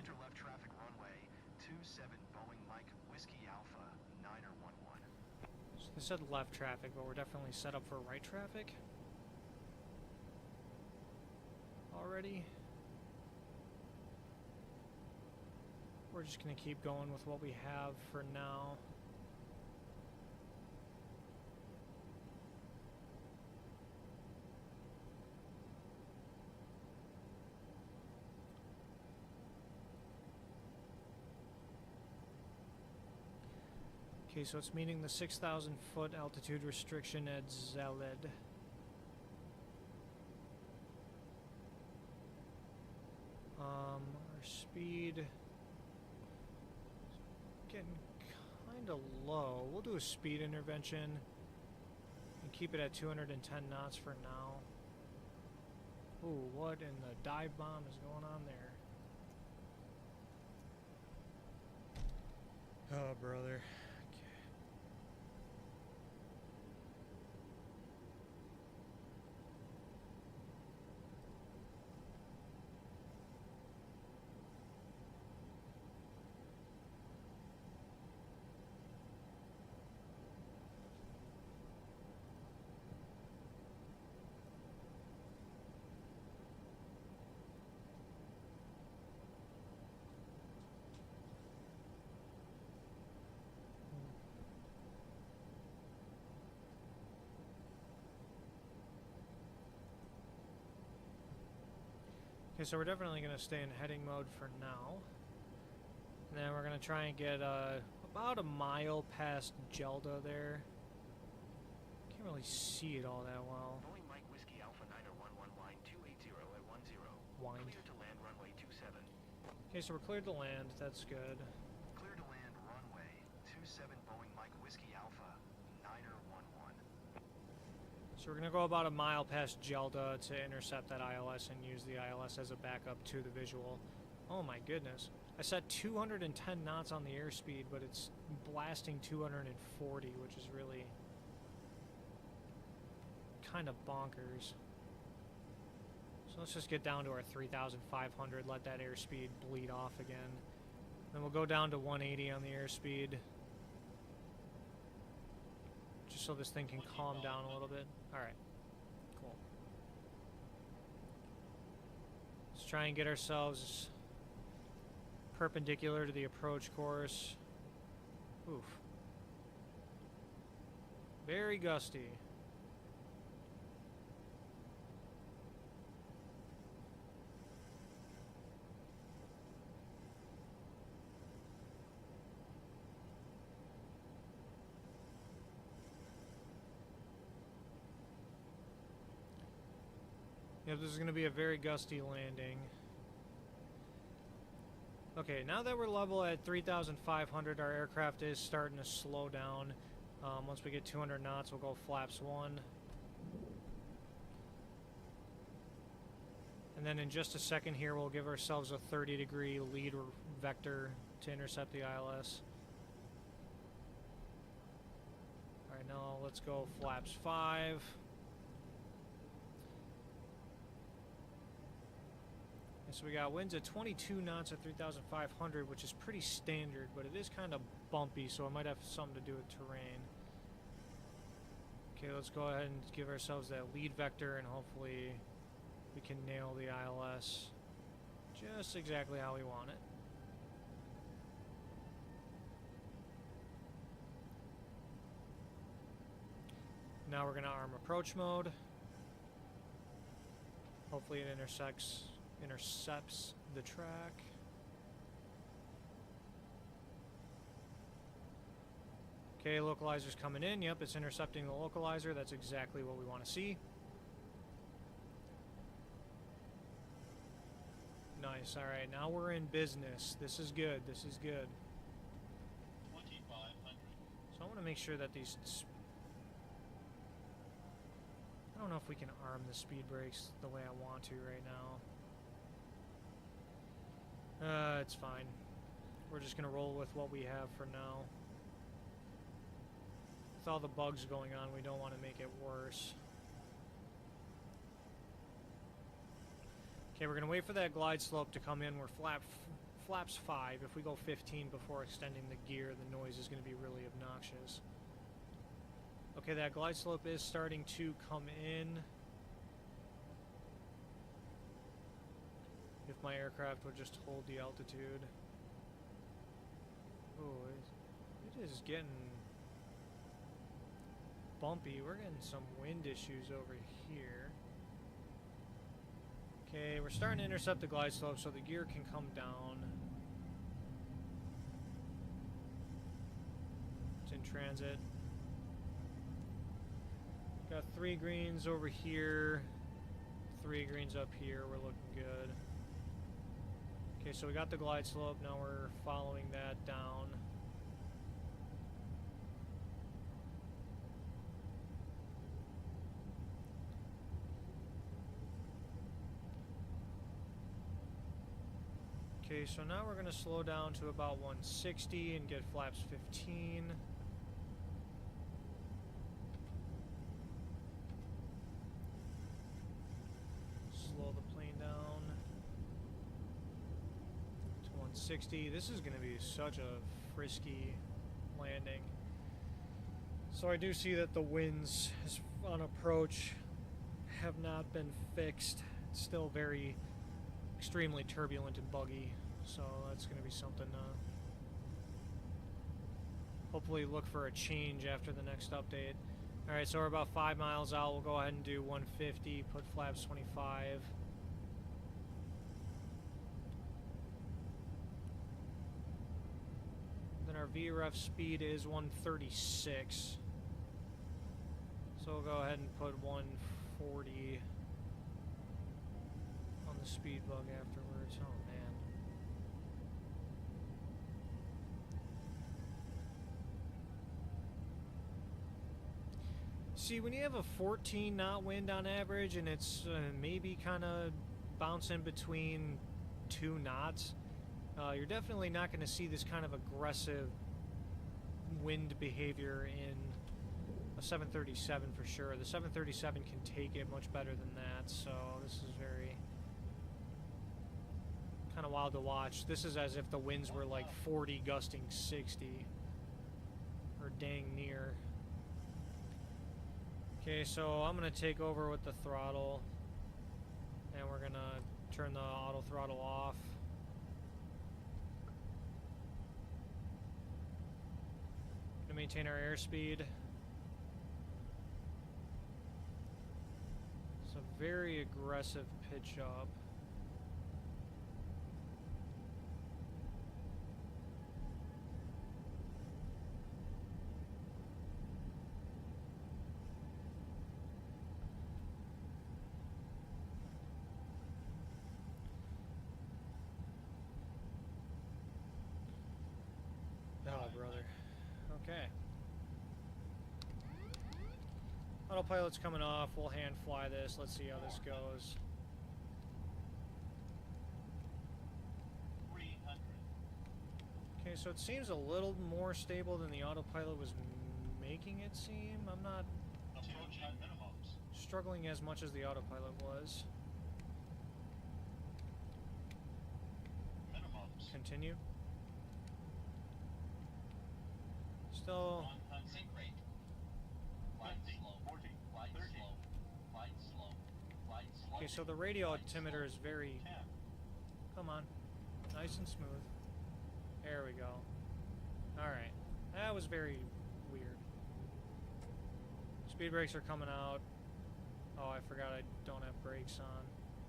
Enter left traffic runway 27 Boeing Mike Whiskey Alpha 911. So they said left traffic, but we're definitely set up for right traffic. Already. We're just going to keep going with what we have for now. Okay, so it's meeting the 6,000 foot altitude restriction at Zaled. Our speed getting kind of low. We'll do a speed intervention and keep it at 210 knots for now. Ooh, what in the dive bomb is going on there? Oh, brother. Okay, so we're definitely going to stay in heading mode for now. And then we're going to try and get about a mile past Gelda there. Can't really see it all that well. Boeing Mike Whiskey Alpha 911 line 280 at 10. Wind. Clear to land runway 27. Okay, so we're cleared to land. That's good. Clear to land runway 27 Boeing Mike Whiskey Alpha 911. So we're going to go about a mile past Gelda to intercept that ILS and use the ILS as a backup to the visual. Oh my goodness. I set 210 knots on the airspeed, but it's blasting 240, which is really kind of bonkers. So let's just get down to our 3,500, let that airspeed bleed off again. Then we'll go down to 180 on the airspeed, just so this thing can calm down a little bit. Alright. try and get ourselves perpendicular to the approach course. Oof. Very gusty. Yep, this is going to be a very gusty landing. Okay, now that we're level at 3,500, our aircraft is starting to slow down. Once we get 200 knots, we'll go flaps 1. And then in just a second here, we'll give ourselves a 30-degree lead vector to intercept the ILS. Alright, now let's go flaps 5. So we got winds at 22 knots at 3,500, which is pretty standard, but it is kind of bumpy, so it might have something to do with terrain. Okay, let's go ahead and give ourselves that lead vector, and hopefully we can nail the ILS just exactly how we want it. Now we're going to arm approach mode. Hopefully it intercepts the track. Okay, localizer's coming in. Yep, it's intercepting the localizer. That's exactly what we want to see. Nice. All right, now we're in business. This is good. This is good. 2,500. So I want to make sure that these... I don't know if we can arm the speed brakes the way I want to right now. It's fine. We're just going to roll with what we have for now. With all the bugs going on, we don't want to make it worse. Okay, we're going to wait for that glide slope to come in. We're flaps 5. If we go 15 before extending the gear, the noise is going to be really obnoxious. Okay, that glide slope is starting to come in. If my aircraft would just hold the altitude. Oh, it is getting bumpy. We're getting some wind issues over here. Okay, we're starting to intercept the glide slope so the gear can come down. It's in transit. Got 3 greens over here, 3 greens up here. We're looking good. Okay, so we got the glide slope. Now we're following that down. Okay, so now we're going to slow down to about 160 and get flaps 15. Slow the plane down to 160. This is going to be such a frisky landing. So I do see that the winds on approach have not been fixed. It's still very extremely turbulent and buggy, so that's going to be something hopefully look for a change after the next update. Alright, so we're about 5 miles out. We'll go ahead and do 150, put flaps 25. Then our VREF speed is 136. So we'll go ahead and put 140 on the speed bug afterwards. Oh man. See, when you have a 14 knot wind on average and it's maybe kind of bouncing between 2 knots, you're definitely not going to see this kind of aggressive wind behavior in a 737 for sure. The 737 can take it much better than that, so this is very kind of wild to watch. This is as if the winds were like 40 gusting 60 or dang near. Okay, so I'm going to take over with the throttle and we're going to Turn the auto throttle off. To maintain our airspeed. It's a very aggressive pitch up. Oh, brother. Okay. Autopilot's coming off. We'll hand fly this. Let's see how this goes. 300. Okay, so it seems a little more stable than the autopilot was making it seem. I'm not Approaching minimums. struggling as much as the autopilot was. Minimums. Continue. Still, 100. Sync rate. Glide 50, slow. 40, Glide 30. slow. Glide slow. Glide slow. okay, so the radio Glide altimeter is slow. very, 10. come on, nice and smooth. There we go. Alright, that was very weird. Speed brakes are coming out. Oh, I forgot I don't have brakes on.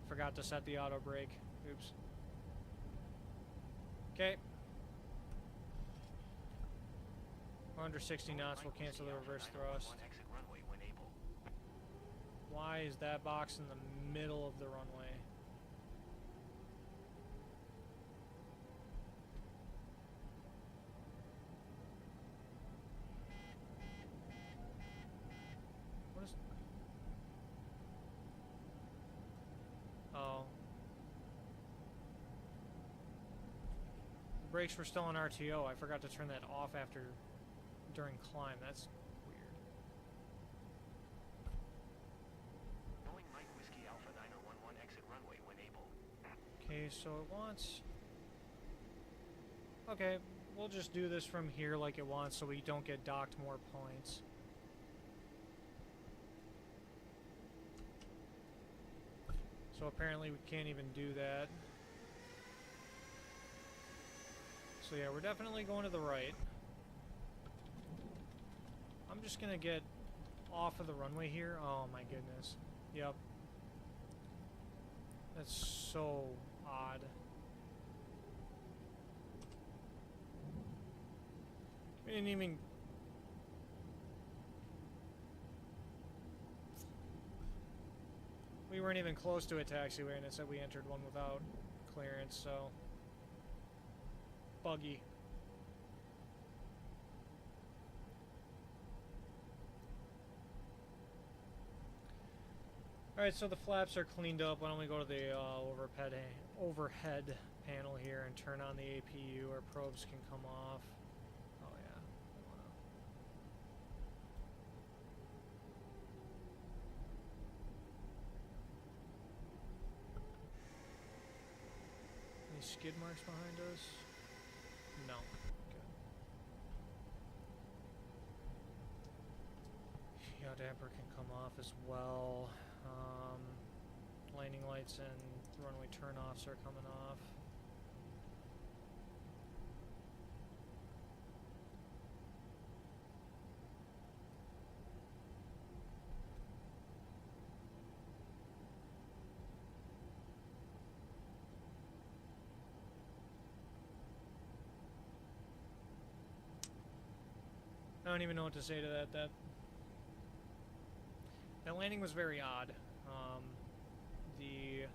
Forgot to set the auto brake. Oops. Okay. We're under 60 knots, we'll cancel the reverse thrust. Exit runway when able. Why is that box in the middle of the runway? What is... Oh. The brakes were still on RTO. I forgot to turn that off during climb. That's weird. Boeing Mike Whiskey Alpha 9011 exit runway when able. Okay, so it wants... Okay, we'll just do this from here like it wants so we don't get docked more points. So apparently we can't even do that. So yeah, we're definitely going to the right. I'm just gonna get off of the runway here. Oh my goodness. Yep. That's so odd. We didn't even... We weren't even close to a taxiway and it said we entered one without clearance, so... Buggy. Alright, so the flaps are cleaned up. Why don't we go to the overhead panel here and turn on the APU. Our probes can come off. Oh yeah. Any skid marks behind us? No. Good. Yaw damper can come off as well. Landing lights and runway turnoffs are coming off. I don't even know what to say to that. That landing was very odd. The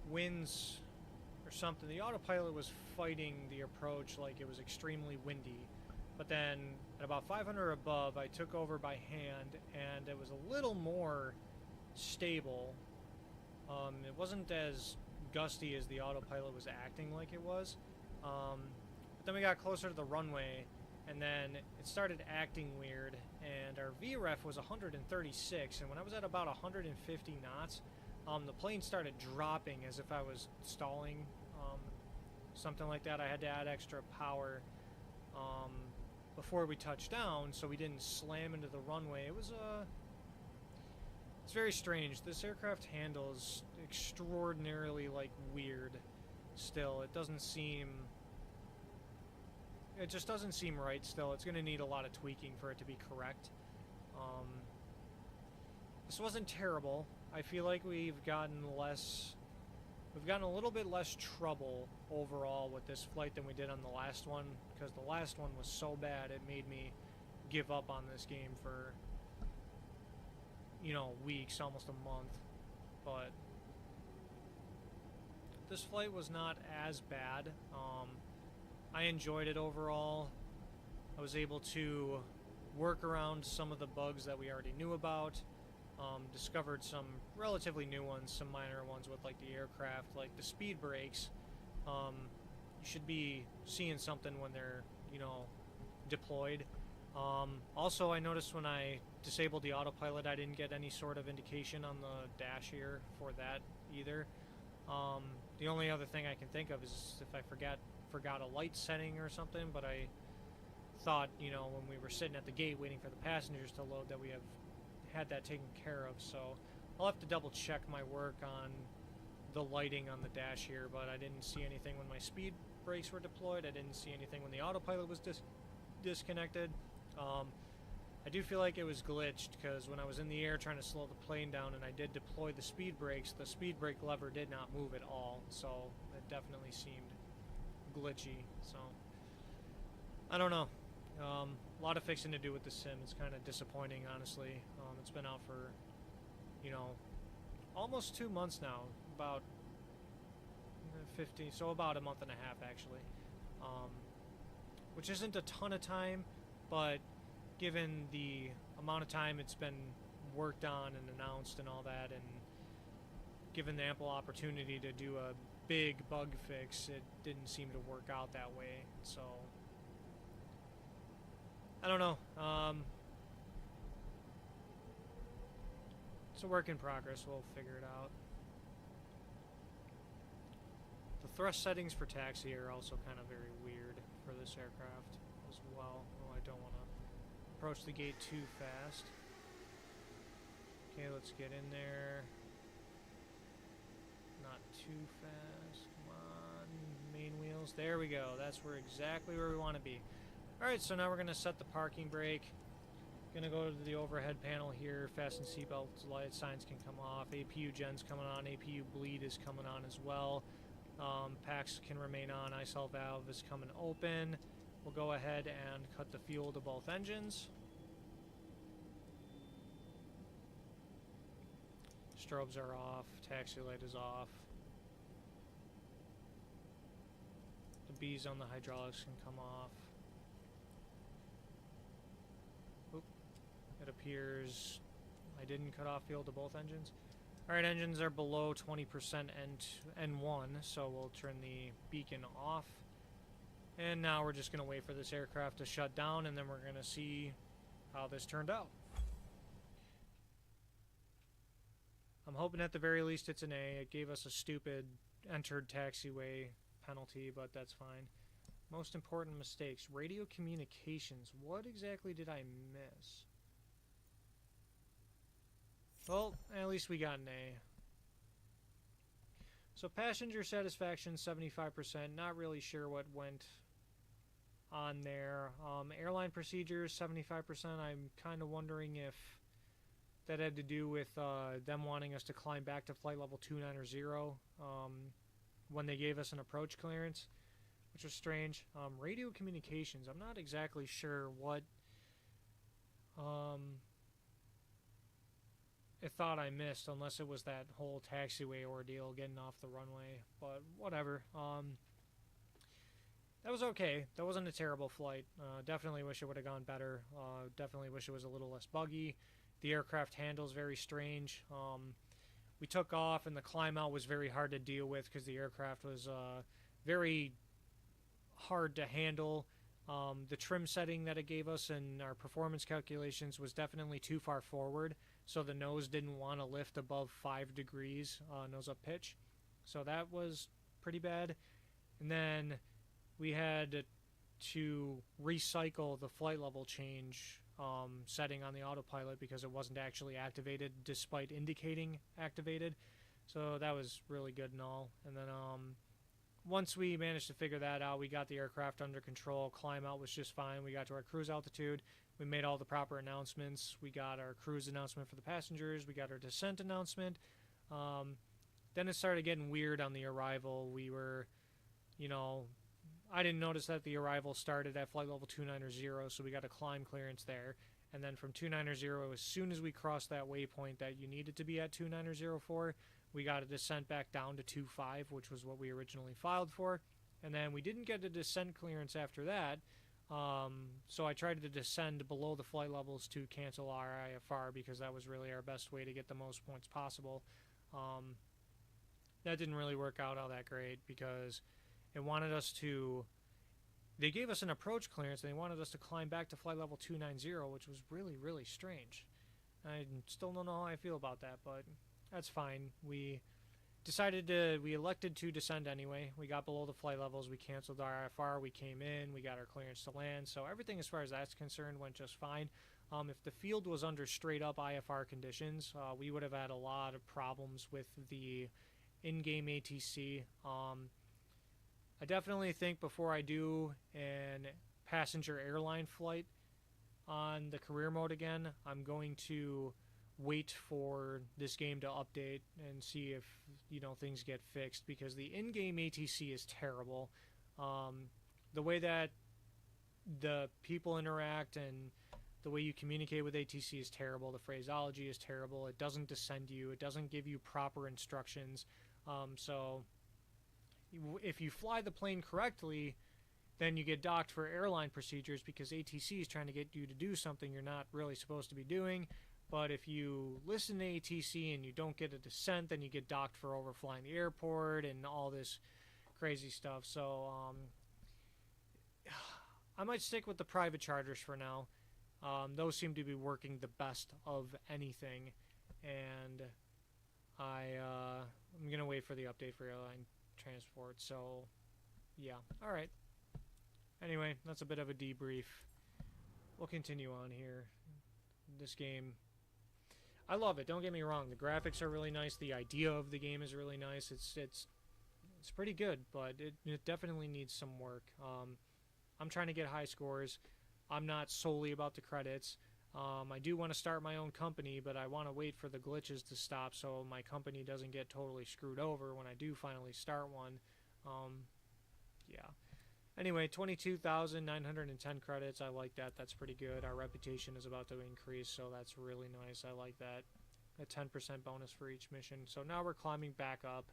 winds or something. The autopilot was fighting the approach like it was extremely windy. But then at about 500 above, I took over by hand, and it was a little more stable. It wasn't as gusty as the autopilot was acting like it was. But then we got closer to the runway, and then it started acting weird, and our VREF was 136, and when I was at about 150 knots, the plane started dropping as if I was stalling, something like that. I had to add extra power before we touched down so we didn't slam into the runway. It was It's very strange. This aircraft handles extraordinarily, like, weird still. It doesn't seem... It just doesn't seem right still. It's going to need a lot of tweaking for it to be correct. This wasn't terrible. I feel like we've gotten a little bit less trouble overall with this flight than we did on the last one, because the last one was so bad it made me give up on this game for, you know, weeks, almost a month. But this flight was not as bad. I enjoyed it overall. I was able to work around some of the bugs that we already knew about. Discovered some relatively new ones, some minor ones with like the aircraft, like the speed brakes. You should be seeing something when they're, you know, deployed. Also, I noticed when I disabled the autopilot, I didn't get any sort of indication on the dash here for that either. The only other thing I can think of is if I forgot a light setting or something, but I thought, you know, when we were sitting at the gate waiting for the passengers to load that we had that taken care of, so I'll have to double check my work on the lighting on the dash here, but I didn't see anything when my speed brakes were deployed. I didn't see anything when the autopilot was disconnected. I do feel like it was glitched, because when I was in the air trying to slow the plane down and I did deploy the speed brakes, the speed brake lever did not move at all, so it definitely seemed glitchy. So I don't know. A lot of fixing to do with the sim. It's kind of disappointing, honestly. It's been out for, you know, almost 2 months now. About 15, so about a month and a half, actually. Which isn't a ton of time, but given the amount of time it's been worked on and announced and all that, and given the ample opportunity to do a big bug fix, it didn't seem to work out that way. So I don't know. It's a work in progress. We'll figure it out. The thrust settings for taxi are also kind of very weird for this aircraft as well. Oh, I don't want to approach the gate too fast. Okay, let's get in there. Not too fast. Come on, main wheels. There we go. That's exactly where we want to be. Alright, so now we're going to set the parking brake. Going to go to the overhead panel here. Fasten seatbelt light signs can come off. APU gen's coming on. APU bleed is coming on as well. Packs can remain on. ISOL valve is coming open. We'll go ahead and cut the fuel to both engines. Strobes are off. Taxi light is off. The B's on the hydraulics can come off. It appears I didn't cut off fuel to both engines. Alright, engines are below 20% N1, so we'll turn the beacon off. And now we're just going to wait for this aircraft to shut down, and then we're going to see how this turned out. I'm hoping at the very least it's an A. It gave us a stupid entered taxiway penalty, but that's fine. Most important mistakes. Radio communications. What exactly did I miss? Well, at least we got an A. So passenger satisfaction, 75%. Not really sure what went on there. Airline procedures, 75%. I'm kind of wondering if that had to do with them wanting us to climb back to flight level 290 when they gave us an approach clearance, which was strange. Radio communications, I'm not exactly sure what I thought I missed, unless it was that whole taxiway ordeal getting off the runway, but whatever. That was okay. That wasn't a terrible flight. Definitely wish it would have gone better. Definitely wish it was a little less buggy. The aircraft handles very strange. We took off and the climb out was very hard to deal with because the aircraft was very hard to handle. The trim setting that it gave us in our performance calculations was definitely too far forward, so the nose didn't want to lift above 5 degrees nose up pitch. So that was pretty bad. And then we had to recycle the flight level change setting on the autopilot because it wasn't actually activated despite indicating activated. So that was really good and all. And then once we managed to figure that out, we got the aircraft under control. Climb out was just fine. We got to our cruise altitude. We made all the proper announcements. We got our cruise announcement for the passengers. We got our descent announcement. Then it started getting weird on the arrival. We were, I didn't notice that the arrival started at flight level 290, so we got a climb clearance there. And then from 290, as soon as we crossed that waypoint that you needed to be at 2904, we got a descent back down to 25, which was what we originally filed for. And then we didn't get a descent clearance after that, so I tried to descend below the flight levels to cancel our IFR because that was really our best way to get the most points possible. That didn't really work out all that great because it wanted us to... They gave us an approach clearance and they wanted us to climb back to flight level 290, which was really, really strange. I still don't know how I feel about that, but that's fine. We elected to descend anyway. We got below the flight levels, we canceled our IFR, we came in, we got our clearance to land, so everything as far as that's concerned went just fine. If the field was under straight up IFR conditions, we would have had a lot of problems with the in-game ATC. I definitely think before I do an passenger airline flight on the career mode again, I'm going to wait for this game to update and see if things get fixed, because the in-game ATC is terrible. The way that the people interact and the way you communicate with ATC is terrible. The phraseology is terrible. It doesn't descend you. It doesn't give you proper instructions. So if you fly the plane correctly, then you get docked for airline procedures because ATC is trying to get you to do something you're not really supposed to be doing. But if you listen to ATC and you don't get a descent, then you get docked for overflying the airport and all this crazy stuff. So I might stick with the private charters for now. Those seem to be working the best of anything. And I'm going to wait for the update for airline transport. So, yeah. All right. Anyway, that's a bit of a debrief. We'll continue on here. This game... I love it. Don't get me wrong. The graphics are really nice. The idea of the game is really nice. It's pretty good, but it definitely needs some work. I'm trying to get high scores. I'm not solely about the credits. I do want to start my own company, but I want to wait for the glitches to stop so my company doesn't get totally screwed over when I do finally start one. Yeah. Anyway, 22,910 credits. I like that. That's pretty good. Our reputation is about to increase, so that's really nice. I like that. A 10% bonus for each mission. So now we're climbing back up.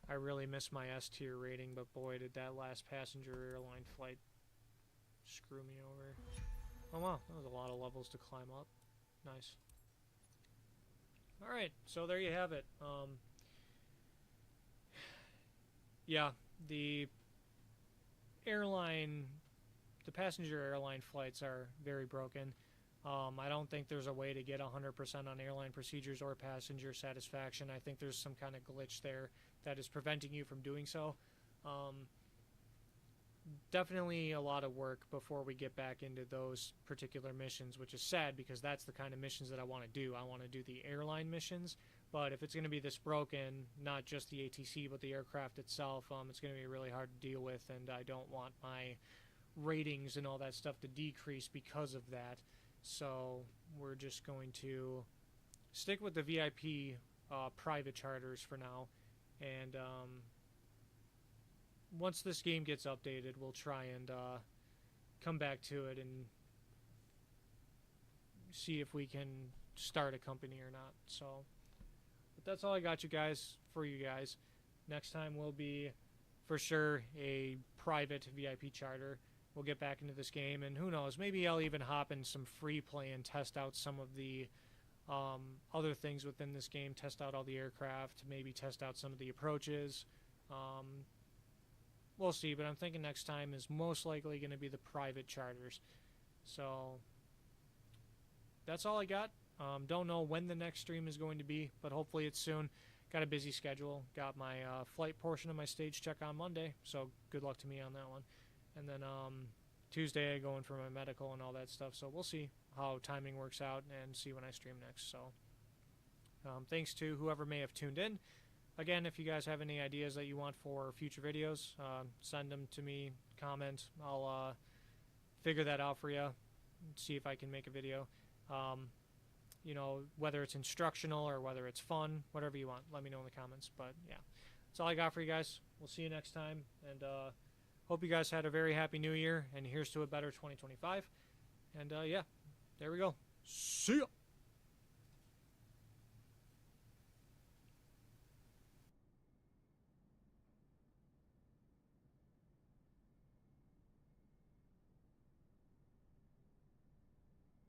I really miss my S tier rating, but boy, did that last passenger airline flight screw me over. Oh wow, that was a lot of levels to climb up. Nice. Alright, so there you have it. Yeah, the passenger airline flights are very broken. I don't think there's a way to get 100% on airline procedures or passenger satisfaction. I think there's some kind of glitch there that is preventing you from doing so. Definitely a lot of work before we get back into those particular missions, which is sad because that's the kind of missions that I want to do. I want to do the airline missions, but if it's going to be this broken, not just the ATC but the aircraft itself, it's going to be really hard to deal with, and I don't want my ratings and all that stuff to decrease because of that. So we're just going to stick with the VIP private charters for now, and once this game gets updated, we'll try and come back to it and see if we can start a company or not. So, but that's all I got you guys for you guys. Next time will be for sure a private VIP charter. We'll get back into this game, and who knows, maybe I'll even hop in some free play and test out some of the other things within this game, test out all the aircraft, maybe test out some of the approaches. We'll see, but I'm thinking next time is most likely going to be the private charters. So that's all I got. Don't know when the next stream is going to be, but hopefully it's soon. Got a busy schedule. Got my flight portion of my stage check on Monday, so good luck to me on that one. And then Tuesday I go in for my medical and all that stuff. So we'll see how timing works out and see when I stream next. So thanks to whoever may have tuned in. Again, if you guys have any ideas that you want for future videos, send them to me, comment. I'll figure that out for you, see if I can make a video. You know, whether it's instructional or whether it's fun, whatever you want, let me know in the comments. But yeah, that's all I got for you guys. We'll see you next time, and hope you guys had a very happy new year, and here's to a better 2025. And yeah, there we go. See ya.